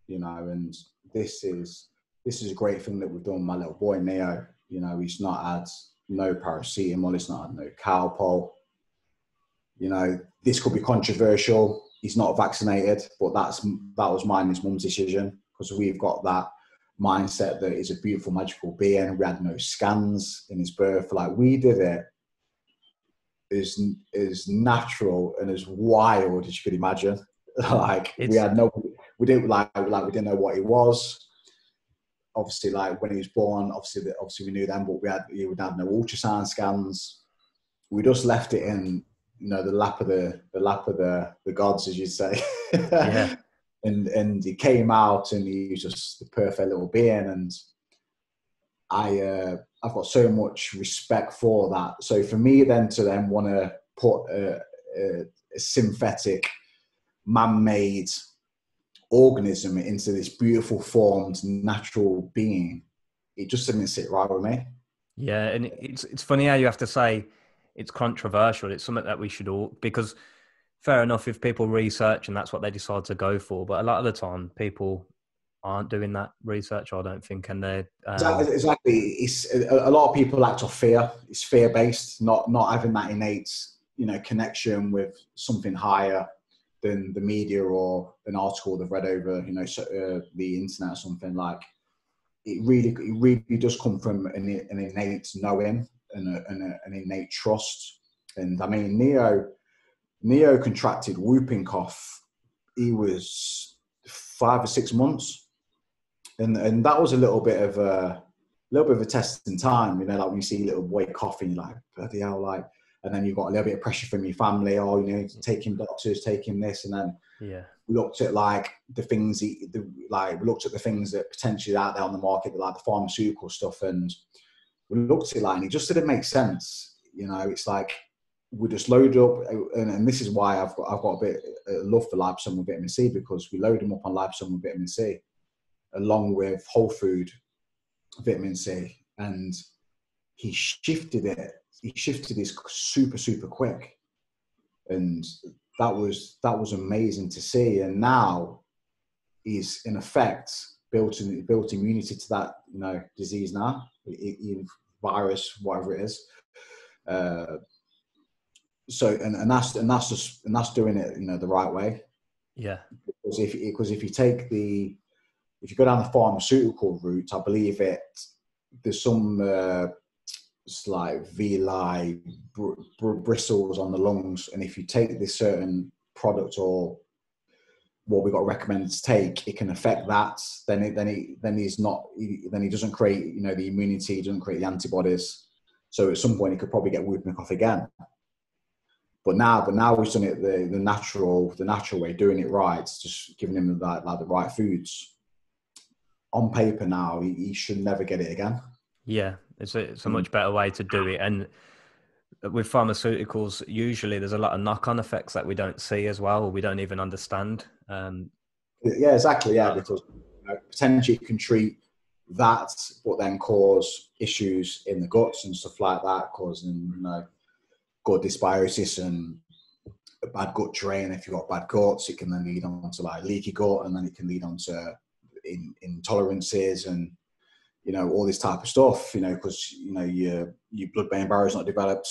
you know. And this is a great thing that we've done. My little boy Neo, you know, he's not had no paracetamol, he's not had no Calpol. You know, this could be controversial. He's not vaccinated, but that was mine and his mum's decision, because we've got that mindset that he's a beautiful, magical being. We had no scans in his birth. Like, we did it as natural and as wild as you could imagine. Like, we didn't we didn't know what he was. Obviously, like when he was born, obviously we knew then, but we had no ultrasound scans. We just left it in, you know, the lap of the gods, as you say. yeah. And he came out, and he was just the perfect little being. And I've got so much respect for that. So for me then to want to put a synthetic, man-made organism into this beautiful formed natural being, it just didn't sit right with me. Yeah, and it's funny how you have to say it's controversial. It's something that we should all, because fair enough if people research and that's what they decide to go for, but a lot of the time people aren't doing that research, I don't think, and they're exactly. It's a lot of people act off fear. It's fear based, not having that innate, you know, connection with something higher than the media or an article they've read over, you know, the internet or something. Like, it really does come from an innate knowing and an innate trust. And I mean, Neo contracted whooping cough. He was 5 or 6 months, and that was a little bit of a test in time. You know, like when you see a little boy coughing, you're like, bloody hell, like. And then you've got a little bit of pressure from your family. Oh, you know, taking doctors, taking this, and then we looked at like the things, we looked at the things that potentially out there on the market, like the pharmaceutical stuff, and we looked at it like, and it just didn't make sense. You know, it's like we just load up, and this is why I've got a bit of love for liposomal vitamin C, because we load them up on liposomal vitamin C along with whole food vitamin C, and he shifted it. He shifted this super quick, and that was amazing to see. And now he's in effect built immunity to that, you know, disease now, virus, whatever it is. So and that's doing it, you know, the right way. Yeah. Because if you go down the pharmaceutical route, I believe there's some it's like villi, bristles on the lungs, and if you take this certain product or what we got recommended to take, it can affect that. Then he doesn't create, you know, the immunity, he doesn't create the antibodies. So at some point, he could probably get whooping cough again. But now we've done it the natural way, doing it right, just giving him like the right foods. On paper now, he should never get it again. Yeah, It's a much better way to do it. And with pharmaceuticals, usually there's a lot of knock-on effects that we don't see as well, or we don't even understand. Yeah, exactly. Yeah, because potentially it can treat that, but then cause issues in the guts and stuff like that, causing gut dysbiosis and a bad gut drain. If you've got bad guts, it can then lead on to like leaky gut, and then it can lead on to intolerances and all this type of stuff. Because your blood-brain barrier is not developed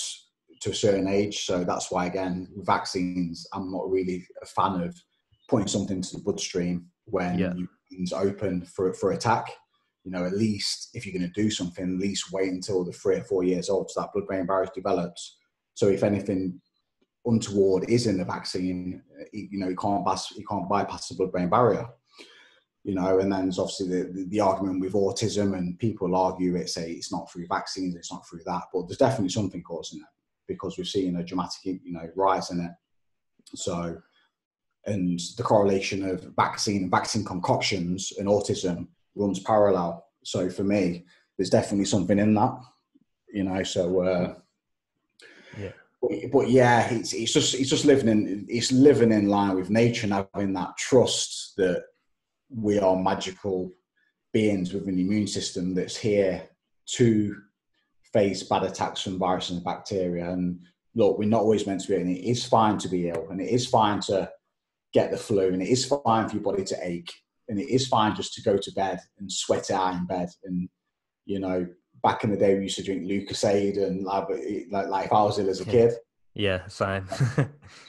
to a certain age, so that's why again vaccines, I'm not really a fan of putting something into the bloodstream when it's open for attack. At least if you're going to do something, at least wait until they're 3 or 4 years old so that blood-brain barrier is developed. So if anything untoward is in the vaccine, you can't bypass the blood-brain barrier. And then there's obviously the argument with autism, and people argue it's not through vaccines, it's not through that, but there's definitely something causing it because we've seen a dramatic rise in it. So, and the correlation of vaccine and vaccine concoctions and autism runs parallel. So for me, there's definitely something in that, so yeah. But yeah, it's just living in line with nature and having that trust that we are magical beings with an immune system that's here to face bad attacks from viruses and bacteria. And look, we're not always meant to be ill, and it is fine to be ill, and it is fine to get the flu, and it is fine for your body to ache, and it is fine just to go to bed and sweat it out in bed. And back in the day we used to drink Lucozade and like if I was ill as a kid. Yeah, same.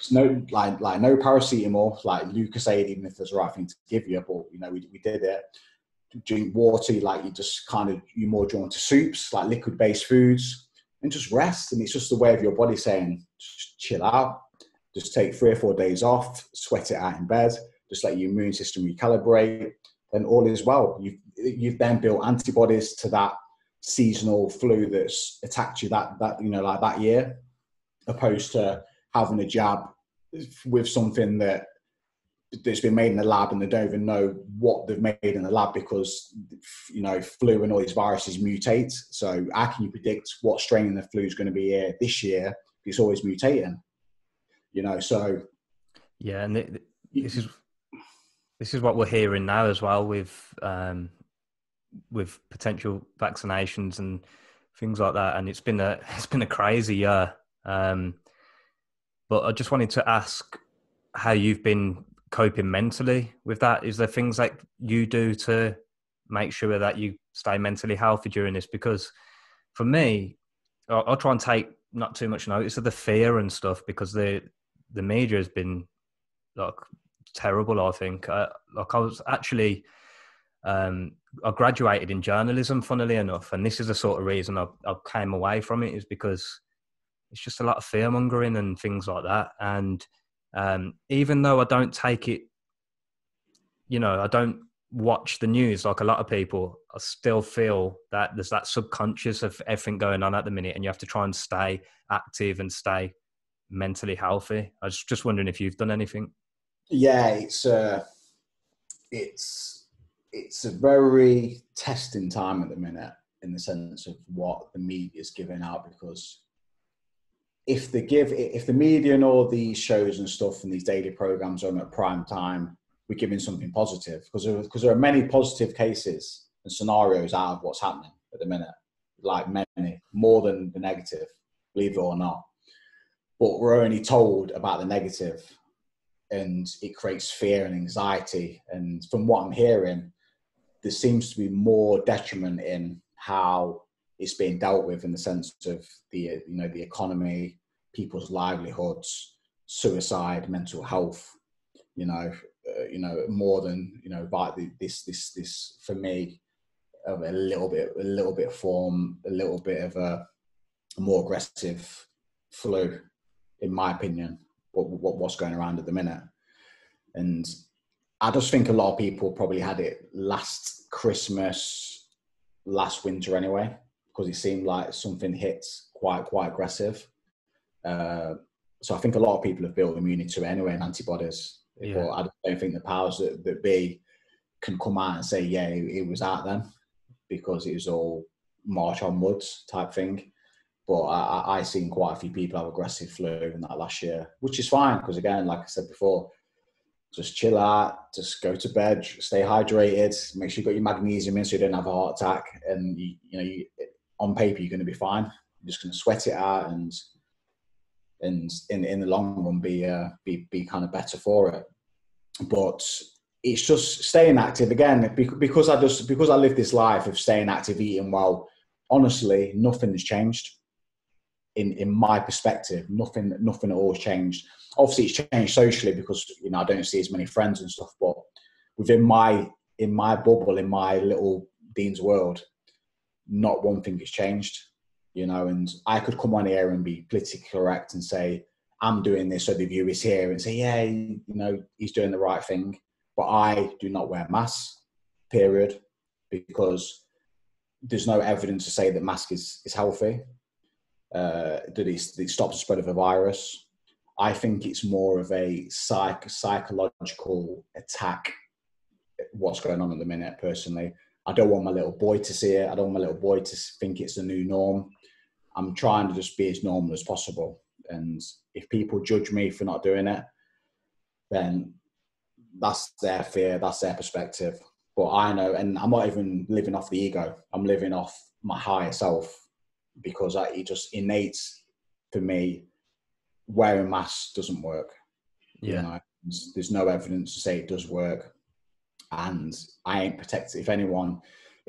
no paracetamol, like Lucozade, even if there's the right thing to give you, but we did it. Drink water, like you're more drawn to soups, like liquid-based foods, and just rest. And it's just the way of your body saying, just chill out, just take 3 or 4 days off, sweat it out in bed, just let your immune system recalibrate, and all is well. You've then built antibodies to that seasonal flu that's attacked you that year, opposed to having a jab with something that's been made in the lab and they don't even know what they've made in the lab because flu and all these viruses mutate. So how can you predict what strain the flu is going to be here this year? It's always mutating, so yeah. And this is what we're hearing now as well with potential vaccinations and things like that. And it's been a crazy year. But I just wanted to ask how you've been coping mentally with that. Is there things that you do to make sure that you stay mentally healthy during this? Because for me, I'll try and take not too much notice of the fear and stuff, because the media has been like terrible, I think. I was actually, I graduated in journalism, funnily enough, and this is the sort of reason I came away from it, is because it's just a lot of fear mongering and things like that. And even though I don't take it, I don't watch the news like a lot of people, I still feel that there's that subconscious of everything going on at the minute, and you have to try and stay active and stay mentally healthy. I was just wondering if you've done anything. Yeah, it's a very testing time at the minute, in the sense of what the media is giving out, because if the media and all these shows and stuff and these daily programs are at prime time, we're giving something positive, because there are many positive cases and scenarios out of what's happening at the minute, like many more than the negative, believe it or not. But we're only told about the negative, and it creates fear and anxiety. And from what I'm hearing, there seems to be more detriment in how it's being dealt with, in the sense of the economy, people's livelihoods, suicide, mental health. More than this for me, of a little bit of a more aggressive flu, in my opinion. What's going around at the minute. And I just think a lot of people probably had it last Christmas, last winter anyway, because it seemed like something hit quite aggressive. So I think a lot of people have built immunity to it anyway, and antibodies. Yeah. But I don't think the powers that be can come out and say, yeah, it was out then, because it was all March onwards type thing. But I seen quite a few people have aggressive flu in that last year, which is fine because, again, like I said before, just chill out, just go to bed, stay hydrated, make sure you got your magnesium in so you don't have a heart attack. And, on paper, you're going to be fine. You're just going to sweat it out and in the long run be kind of better for it. But it's just staying active again, because I live this life of staying active, eating well. Honestly, nothing has changed in my perspective. Nothing at all has changed. Obviously, it's changed socially because I don't see as many friends and stuff. But within my bubble, in my little Dean's world, not one thing has changed. And I could come on here and be politically correct and say, I'm doing this so the viewers here and say, yeah, he's doing the right thing. But I do not wear masks, period, because there's no evidence to say that mask is healthy, that it stops the spread of a virus. I think it's more of a psychological attack, what's going on at the minute, personally. I don't want my little boy to see it. I don't want my little boy to think it's the new norm. I'm trying to just be as normal as possible. And if people judge me for not doing it, then that's their fear, that's their perspective. But I know, and I'm not even living off the ego. I'm living off my higher self, because it just innate for me, wearing masks doesn't work. Yeah. There's no evidence to say it does work. And I ain't protected. If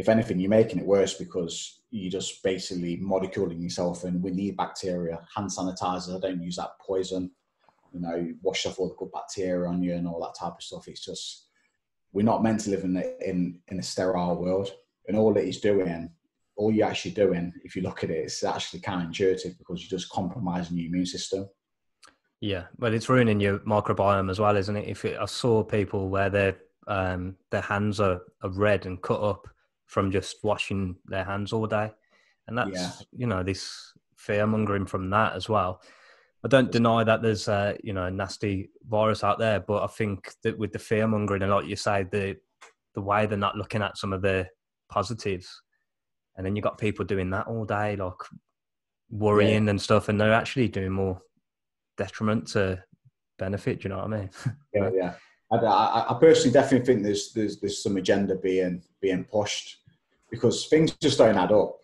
anything, you're making it worse, because you're just basically moleculing yourself. And we need bacteria. Hand sanitizers, I don't use that poison. Wash off all the good bacteria on you and all that type of stuff. It's just, we're not meant to live in a sterile world. And all you're actually doing, if you look at it, it's actually counterintuitive, because you're just compromising your immune system. Yeah, but it's ruining your microbiome as well, isn't it? I saw people where their hands are red and cut up from just washing their hands all day. And that's, this fear mongering from that as well. I don't deny that there's a nasty virus out there, but I think that with the fear mongering, and like you say, the way they're not looking at some of the positives, and then you got people doing that all day, like worrying and stuff, and they're actually doing more detriment to benefit. Do you know what I mean? Yeah. I personally definitely think there's some agenda being pushed, because things just don't add up.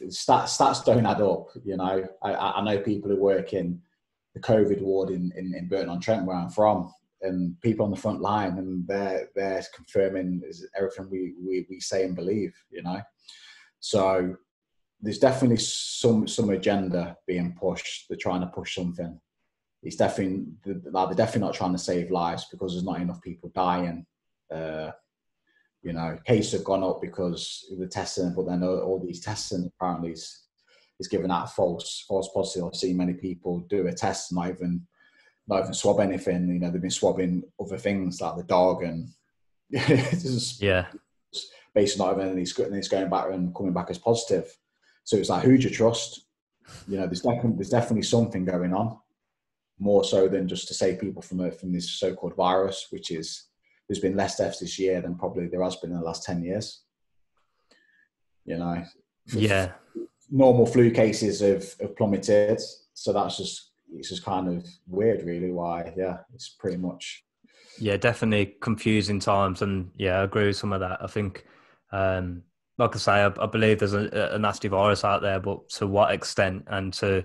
Stats don't add up. I know people who work in the COVID ward in Burton-on-Trent, where I'm from, and people on the front line, and they're confirming everything we say and believe. So there's definitely some agenda being pushed. They're trying to push something. It's definitely, they're definitely not trying to save lives, because there's not enough people dying. Cases have gone up because of the testing, but then all these testing apparently is giving out false positive. I've seen many people do a test and not even swab anything. They've been swabbing other things like the dog, and basically not having any going back and coming back as positive. So it's like, who do you trust? There's definitely something going on, more so than just to save people from this so-called virus, which is, there's been less deaths this year than probably there has been in the last 10 years. Normal flu cases have plummeted. So it's just kind of weird, really, why, it's pretty much. Yeah, definitely confusing times. And I agree with some of that. I think, like I say, I believe there's a nasty virus out there, but to what extent, and to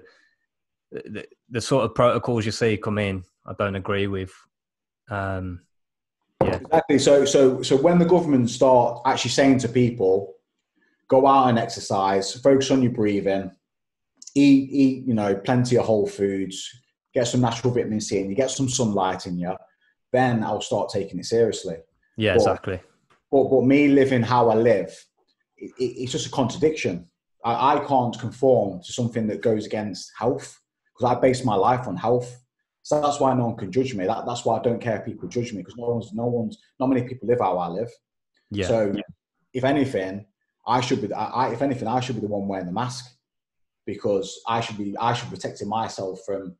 the sort of protocols you see come in, I don't agree with. Exactly. So when the government start actually saying to people, go out and exercise, focus on your breathing, eat plenty of whole foods, get some natural vitamin C in you, get some sunlight in you, then I'll start taking it seriously. Yeah, exactly. But me living how I live, it's just a contradiction. I can't conform to something that goes against health, because I base my life on health. So that's why no one can judge me. That's why I don't care if people judge me, because not many people live how I live. Yeah. So if anything, I should be the one wearing the mask, because I should be protecting myself from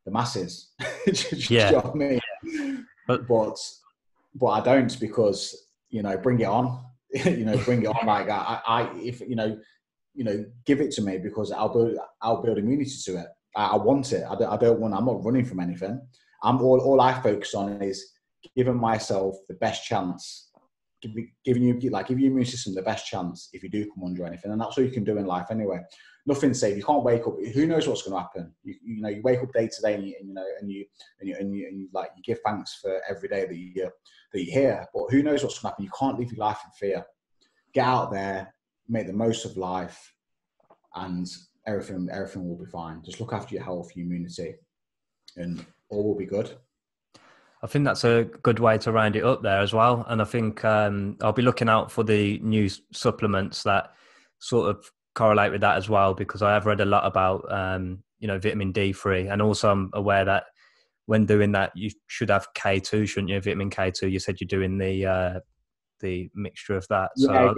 the masses. Do you know what I mean? But I don't, because bring it on. Bring it on. Like if give it to me because I'll build immunity to it. I want it. I don't want. I'm not running from anything. All I focus on is giving myself the best chance, giving your immune system the best chance if you do come under anything, and that's all you can do in life anyway. Nothing's safe. You can't wake up. Who knows what's going to happen? You wake up day to day, and you give thanks for every day that you're here. But who knows what's going to happen? You can't live your life in fear. Get out there, make the most of life, and everything will be fine. Just look after your health, your immunity, and all will be good. I think that's a good way to round it up there as well. And I think I'll be looking out for the new supplements that sort of correlate with that as well, because I have read a lot about, vitamin D3. And also I'm aware that when doing that, you should have K2, shouldn't you? Vitamin K2. You said you're doing the mixture of that. So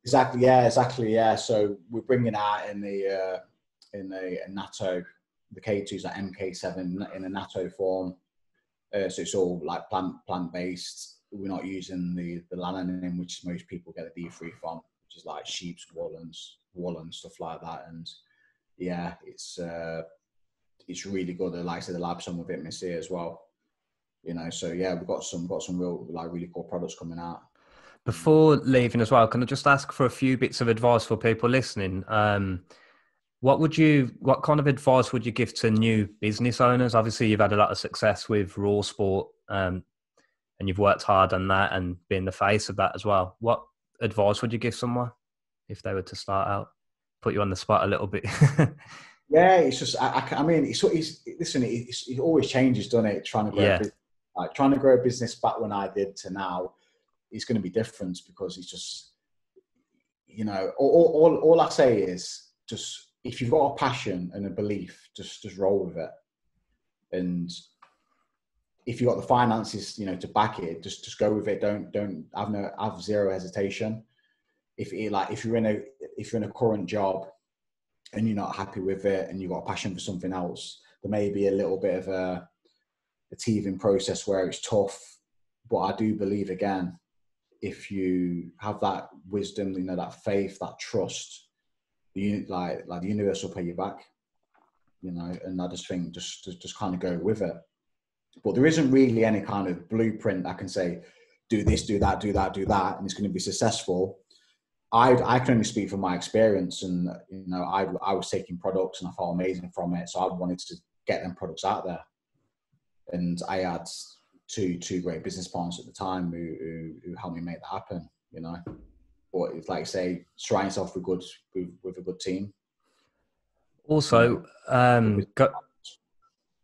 exactly. Yeah. So we're bringing out in the natto, the K2s are MK7 in a natto form. So it's all like plant-based. We're not using the lanolin, which most people get the D3 from, which is like sheep's wool and stuff like that. And yeah, it's really good. Like I said, the lab some with vitamin C as well. So yeah, we've got some real really cool products coming out. Before leaving as well, can I just ask for a few bits of advice for people listening? What kind of advice would you give to new business owners? Obviously, you've had a lot of success with Raw Sport, and you've worked hard on that and been the face of that as well. What advice would you give someone if they were to start out? Put you on the spot a little bit. Yeah, it's just, it always changes, doesn't it? Trying to grow a business back when I did to now, it's going to be different because it's just, all I say is just, if you've got a passion and a belief, just roll with it. And if you've got the finances, to back it, just go with it. Don't have zero hesitation. If you're in a current job and you're not happy with it and you've got a passion for something else, there may be a little bit of a teething process where it's tough. But I do believe, again, if you have that wisdom, that faith, that trust, the universe will pay you back, and I just think just kind of go with it. But there isn't really any kind of blueprint I can say, do this, do that, and it's going to be successful. I can only speak from my experience, and I was taking products and I felt amazing from it, so I wanted to get them products out there. And I had two great business partners at the time who helped me make that happen. But it's like I say, surround yourself with a good team. Also,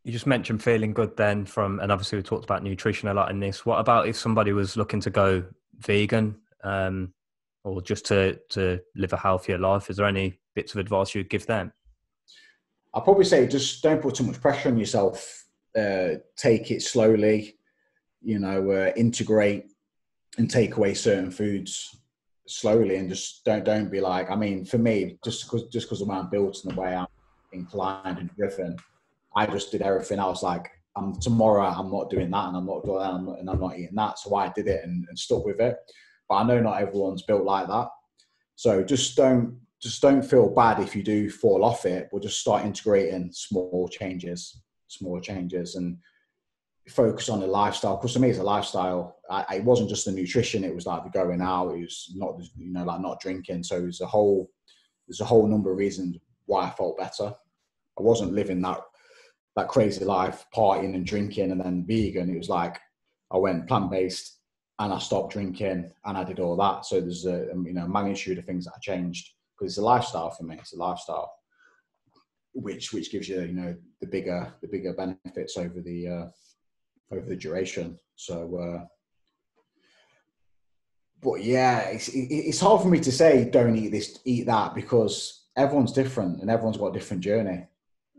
you just mentioned feeling good then and obviously we talked about nutrition a lot in this. What about if somebody was looking to go vegan, or just to live a healthier life? Is there any bits of advice you'd give them? I'll probably say just don't put too much pressure on yourself. Take it slowly, integrate and take away certain foods slowly, and just don't be like, for me, just because of my built and the way I'm inclined and driven, I just did everything. I was like, tomorrow I'm not doing that, and I'm not doing that, and I'm not eating that. So I did it and stuck with it. But I know not everyone's built like that. So just don't feel bad if you do fall off it, but just start integrating small changes and focus on the lifestyle. Because for me, it's a lifestyle. It wasn't just the nutrition. It was like the going out. It was not, not drinking. So there's a whole number of reasons why I felt better. I wasn't living that crazy life, partying and drinking and then vegan. It was like I went plant-based and I stopped drinking and I did all that. So there's a magnitude of things that I changed because it's a lifestyle for me. It's a lifestyle which gives you the bigger benefits over the duration. So but yeah, it's hard for me to say don't eat this, eat that, because everyone's different and everyone's got a different journey.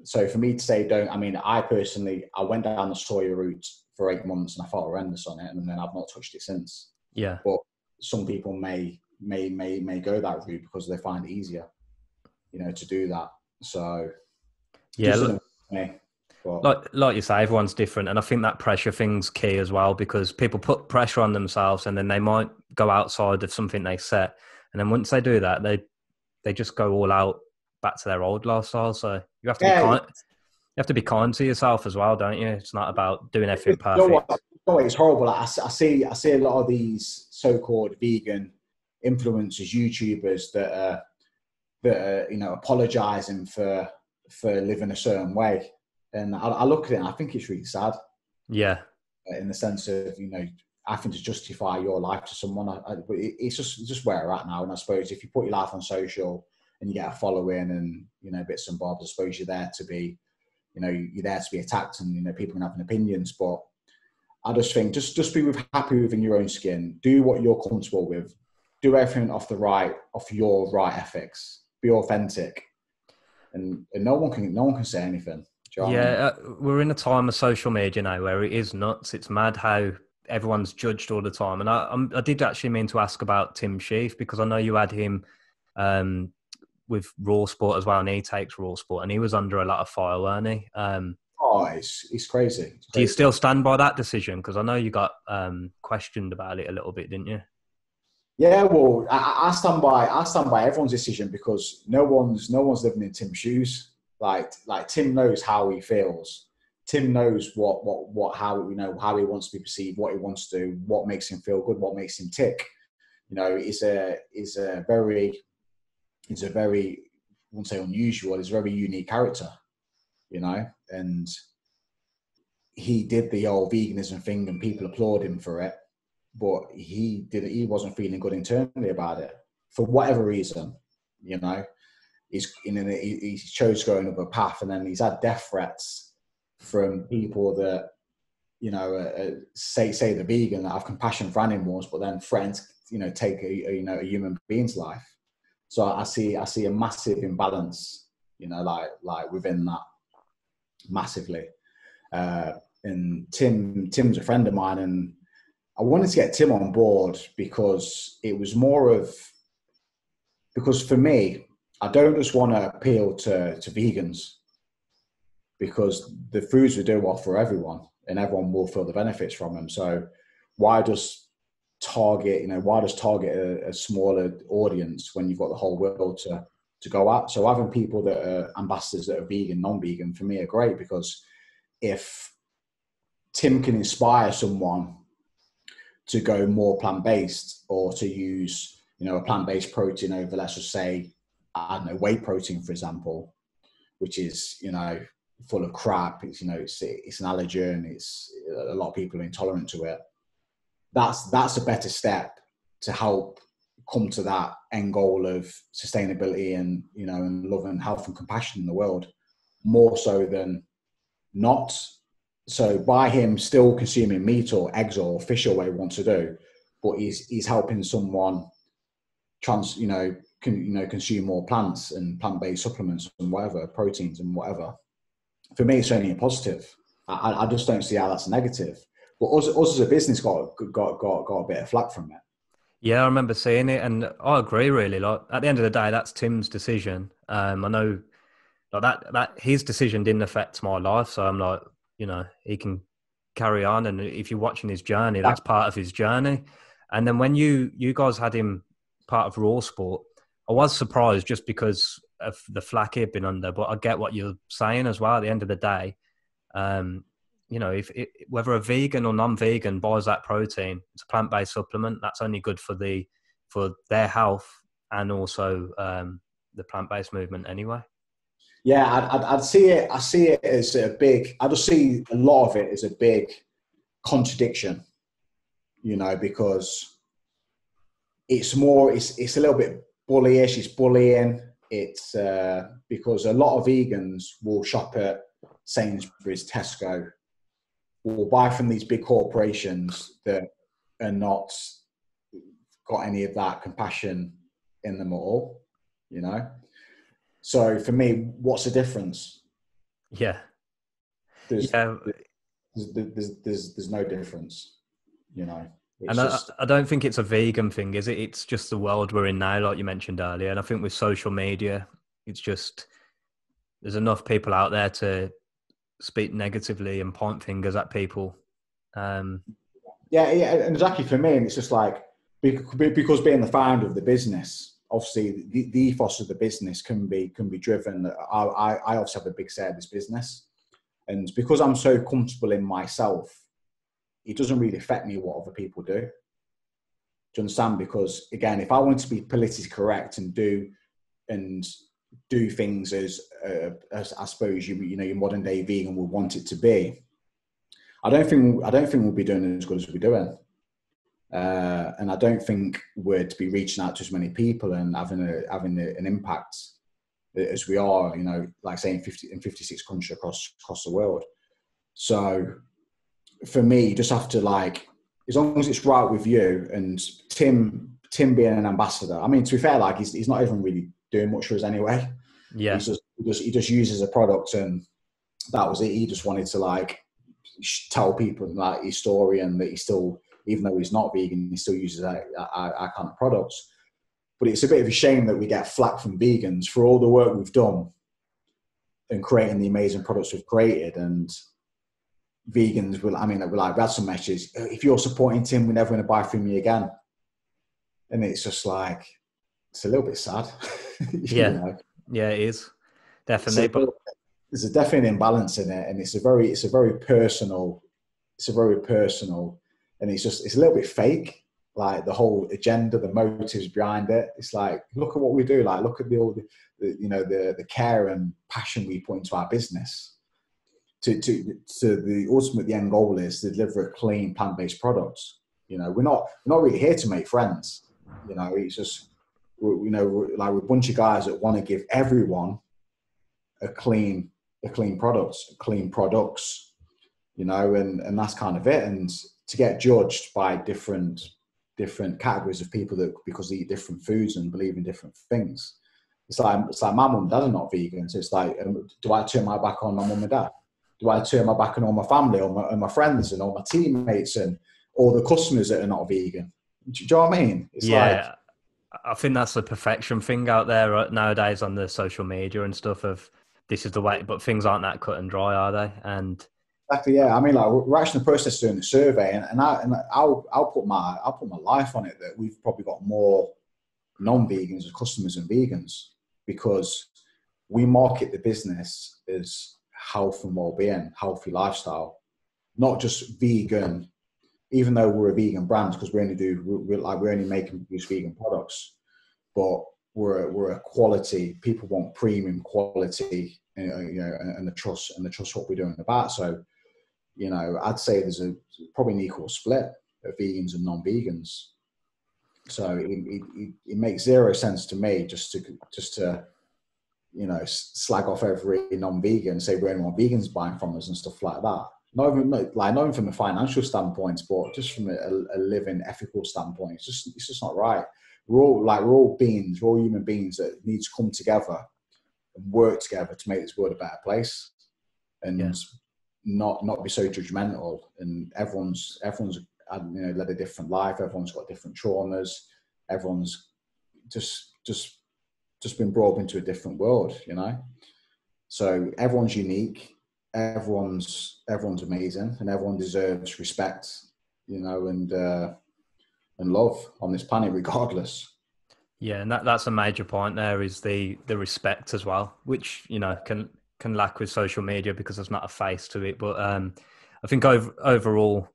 So for me to say don't, I personally, I went down the soya route for 8 months and I felt horrendous on it, and then I've not touched it since. Yeah. But some people may go that route because they find it easier, to do that. So yeah, like you say, everyone's different, and I think that pressure thing's key as well, because people put pressure on themselves and then they might go outside of something they set, and then once they do that, they they just go all out back to their old lifestyle. So you have to be Yeah, kind. You have to be kind to yourself as well, don't you? It's not about doing everything you know what? perfect. You know what, it's horrible. Like, I see a lot of these so-called vegan influencers, YouTubers that are, you know, apologizing for living a certain way, and I look at it and I think it's really sad, Yeah, in the sense of, you know, having to justify your life to someone. It's just where we're at now. And I suppose if you put your life on social and you get a following and, you know, bits and bobs, I suppose you're there to be, you know, you're there to be attacked, and, you know, people can have opinions. But I just think just be happy within your own skin. Do what you're comfortable with. Do everything off your right ethics. Be authentic, and no one can say anything. Do you know what I mean? yeah. We're in a time of social media now where it is nuts. It's mad how everyone's judged all the time. And I did actually mean to ask about Tim Sheaf, because I know you had him um, with Raw Sport as well, and he takes Raw Sport, and he was under a lot of fire, weren't he? Oh, it's crazy. It's Do you crazy. still stand by that decision? Because I know you got questioned about it a little bit, didn't you? Yeah, well, I stand by everyone's decision, because no one's living in Tim's shoes. Like Tim knows how he feels. Tim knows how, you know, how he wants to be perceived, what he wants to do, what makes him feel good, what makes him tick. You know, he's a very, I wouldn't say unusual, he's a very unique character, you know, and he did the old veganism thing and people applaud him for it, but he wasn't feeling good internally about it for whatever reason, you know. He chose going up a path, and then he's had death threats from people that, you know, say they're vegan, that have compassion for animals, but then threaten to, you know, take a human being's life. So I see a massive imbalance, you know, like within that, massively. And Tim's a friend of mine, and I wanted to get Tim on board because it was because for me, I don't just want to appeal to vegans, because the foods we do are for everyone, and everyone will feel the benefits from them. So why just target a smaller audience when you've got the whole world to go at? So having people that are ambassadors that are vegan, non-vegan, for me are great, because if Tim can inspire someone to go more plant-based, or to use, you know, a plant-based protein over, let's just say, I don't know, whey protein, for example, which is, you know, full of crap. It's, you know, it's an allergen. It's, a lot of people are intolerant to it. That's a better step to help come to that end goal of sustainability and, you know, and love and health and compassion in the world, more so than not. So by him still consuming meat or eggs or fish or what he wants to do, but he's helping someone consume more plants and plant-based supplements and whatever, proteins and whatever. For me, it's only a positive. I just don't see how that's a negative. But us as a business got a bit of flack from it. Yeah, I remember seeing it, and I agree. Really, like at the end of the day, that's Tim's decision. I know, like that his decision didn't affect my life, so I'm like, you know, he can carry on. And if you're watching his journey, that's part of his journey. And then when you guys had him part of Raw Sport, I was surprised just because of the flack he'd been under. But I get what you're saying as well. At the end of the day, um, you know, whether a vegan or non-vegan buys that protein, it's a plant-based supplement. That's only good for their health, and also the plant-based movement anyway. Yeah, I'd see it. I see it as a big. I just see a lot of it as a big contradiction, you know, because it's a little bit bullyish. It's bullying. It's because a lot of vegans will shop at Sainsbury's, Tesco, will buy from these big corporations that are not got any of that compassion in them at all, you know. So for me, what's the difference? Yeah, There's yeah. there's no difference, you know. It's And just, I don't think it's a vegan thing, is it? It's just the world we're in now, like you mentioned earlier. And I think with social media, it's just there's enough people out there to speak negatively and point fingers at people. yeah, and exactly for me, and it's just like, because being the founder of the business, obviously the ethos of the business can be driven. I obviously have a big say of this business, and because I'm so comfortable in myself, it doesn't really affect me what other people do. Do you understand? Because again, if I want to be politically correct and do things as I suppose your modern day vegan would want it to be, I don't think we'll be doing as good as we're doing. And I don't think we're to be reaching out to as many people and having an impact as we are, like saying 56 countries across the world. So for me, you just have to, like, as long as it's right with you, and Tim being an ambassador, I mean, to be fair, like he's not even really doing much for us anyway. Yeah. He just uses a product, and that was it. He just wanted to, like, tell people, like, his story, and that he still, even though he's not vegan, he still uses our kind of products. But it's a bit of a shame that we get flack from vegans for all the work we've done and creating the amazing products we've created. And vegans we had some messages, if you're supporting Tim, we're never going to buy from you again. And it's just like, it's a little bit sad. Yeah. Yeah, it is. Definitely. But there's definitely an imbalance in it. And it's a very personal, and it's a little bit fake, like the whole agenda, the motives behind it. It's like, look at what we do. Like, look at the care and passion we put into our business. To the end goal is to deliver a clean plant-based product. We're not really here to make friends. It's just, we're like a bunch of guys that want to give everyone a clean product, clean products, and that's kind of it. And to get judged by different categories of people that, because they eat different foods and believe in different things. It's like my mum and dad are not vegan. So it's like, do I turn my back on my mum and dad? Do I turn my back on all my family, and my friends, and all my teammates, and all the customers that are not vegan? Do you know what I mean? It's like, I think that's the perfection thing out there nowadays on the social media and stuff of this is the way, but things aren't that cut and dry, are they? And exactly, yeah. I mean, like, we're actually in the process of doing a survey, and I'll put my life on it that we've probably got more non-vegans as customers than vegans, because we market the business as health and well-being, healthy lifestyle, not just vegan. Even though we're a vegan brand, because we only make and produce vegan products, but we're a quality. People want premium quality, and the trust what we're doing about. So, I'd say there's probably an equal split of vegans and non-vegans. So it makes zero sense to me just to slag off every non-vegan and say we're only want vegans buying from us and stuff like that. Not even from a financial standpoint, but just from a living ethical standpoint. It's just not right. We're all beings, we're all human beings that need to come together and work together to make this world a better place, and not be so judgmental. And everyone's led a different life. Everyone's got different traumas. Everyone's just been brought up into a different world, So everyone's unique. Everyone's amazing, and everyone deserves respect, and love on this planet, regardless. Yeah, and that's a major point. There is the respect as well, which can lack with social media because there's not a face to it. But I think overall,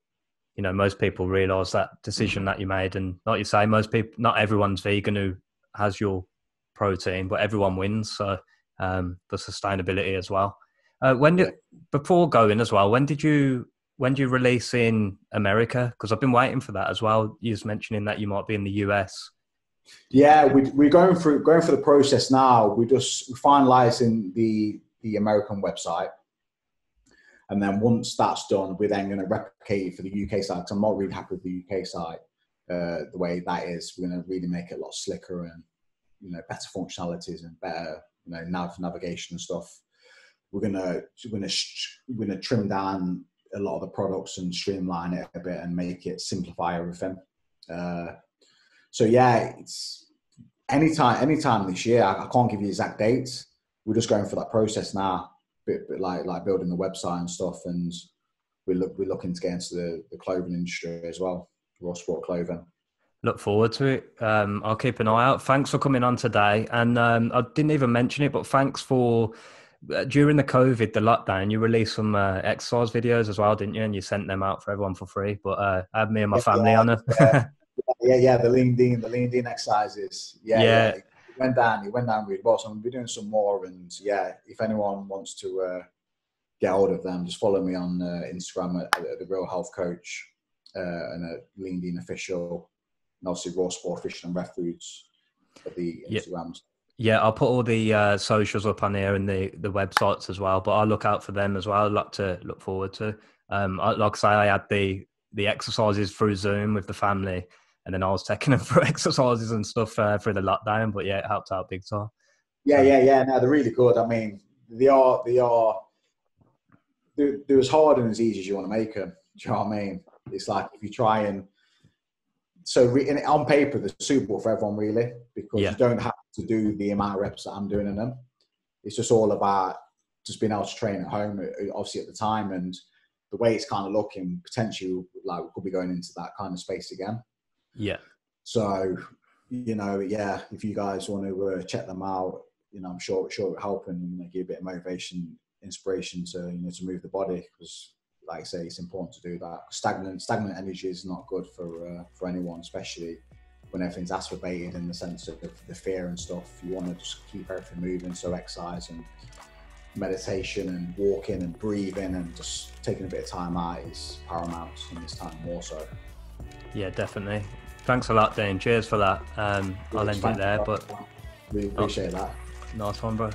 most people realise that decision that you made, and like you say, not everyone's vegan who has your protein, but everyone wins. So the sustainability as well. Before going as well, when did you release in America? Because I've been waiting for that as well. You was mentioning that you might be in the US. Yeah, we're going through the process now. We're finalising the American website, and then once that's done, we're then going to replicate it for the UK side. Because I'm not really happy with the UK side, the way that is. We're going to really make it a lot slicker and better functionalities and better navigation and stuff. We're gonna trim down a lot of the products and streamline it a bit and make it simplify everything. So yeah, it's anytime this year. I can't give you exact dates. We're just going for that process now, bit like building the website and stuff, and we're looking to get into the clothing industry as well, raw sport clothing. Look forward to it. I'll keep an eye out. Thanks for coming on today. And I didn't even mention it, but thanks for during the COVID, the lockdown, you released some exercise videos as well, didn't you? And you sent them out for everyone for free. But I had me and my Yeah, family yeah, on it. yeah. The lean Dean exercises. Yeah, yeah. Yeah, It went down. It went down really well. So I'm gonna be doing some more. And yeah, if anyone wants to get hold of them, just follow me on Instagram at the Real Health Coach and at Lean Dean Official, and obviously Raw Sport Fishing and Ref Foods at the yeah. Instagrams. Yeah, I'll put all the socials up on here and the websites as well. But I'll look out for them as well. I'd like to look forward to. Like I say, I had the exercises through Zoom with the family, and then I was taking them through exercises and stuff through the lockdown. But yeah, it helped out big time. Yeah, So yeah, yeah. No, they're really good. I mean, they're as hard and as easy as you want to make them. Do you know what I mean? It's like if you try and on paper, they're suitable for everyone really, because yeah, you don't have to do the amount of reps that I'm doing in them. It's just all about just being able to train at home, obviously at the time, and the way it's kind of looking, potentially like we could be going into that kind of space again. yeah. So, yeah, if you guys want to check them out, I'm sure it will help and give you a bit of motivation, inspiration to to move the body, because like I say, it's important to do that. Stagnant energy is not good for anyone, especially when everything's exacerbated in the sense of the fear and stuff. You want to just keep everything moving. So exercise and meditation and walking and breathing and just taking a bit of time out is paramount in this time more so. Yeah, definitely. Thanks a lot, Dean. Cheers for that. I'll end it there. But we appreciate that. Nice one, bro.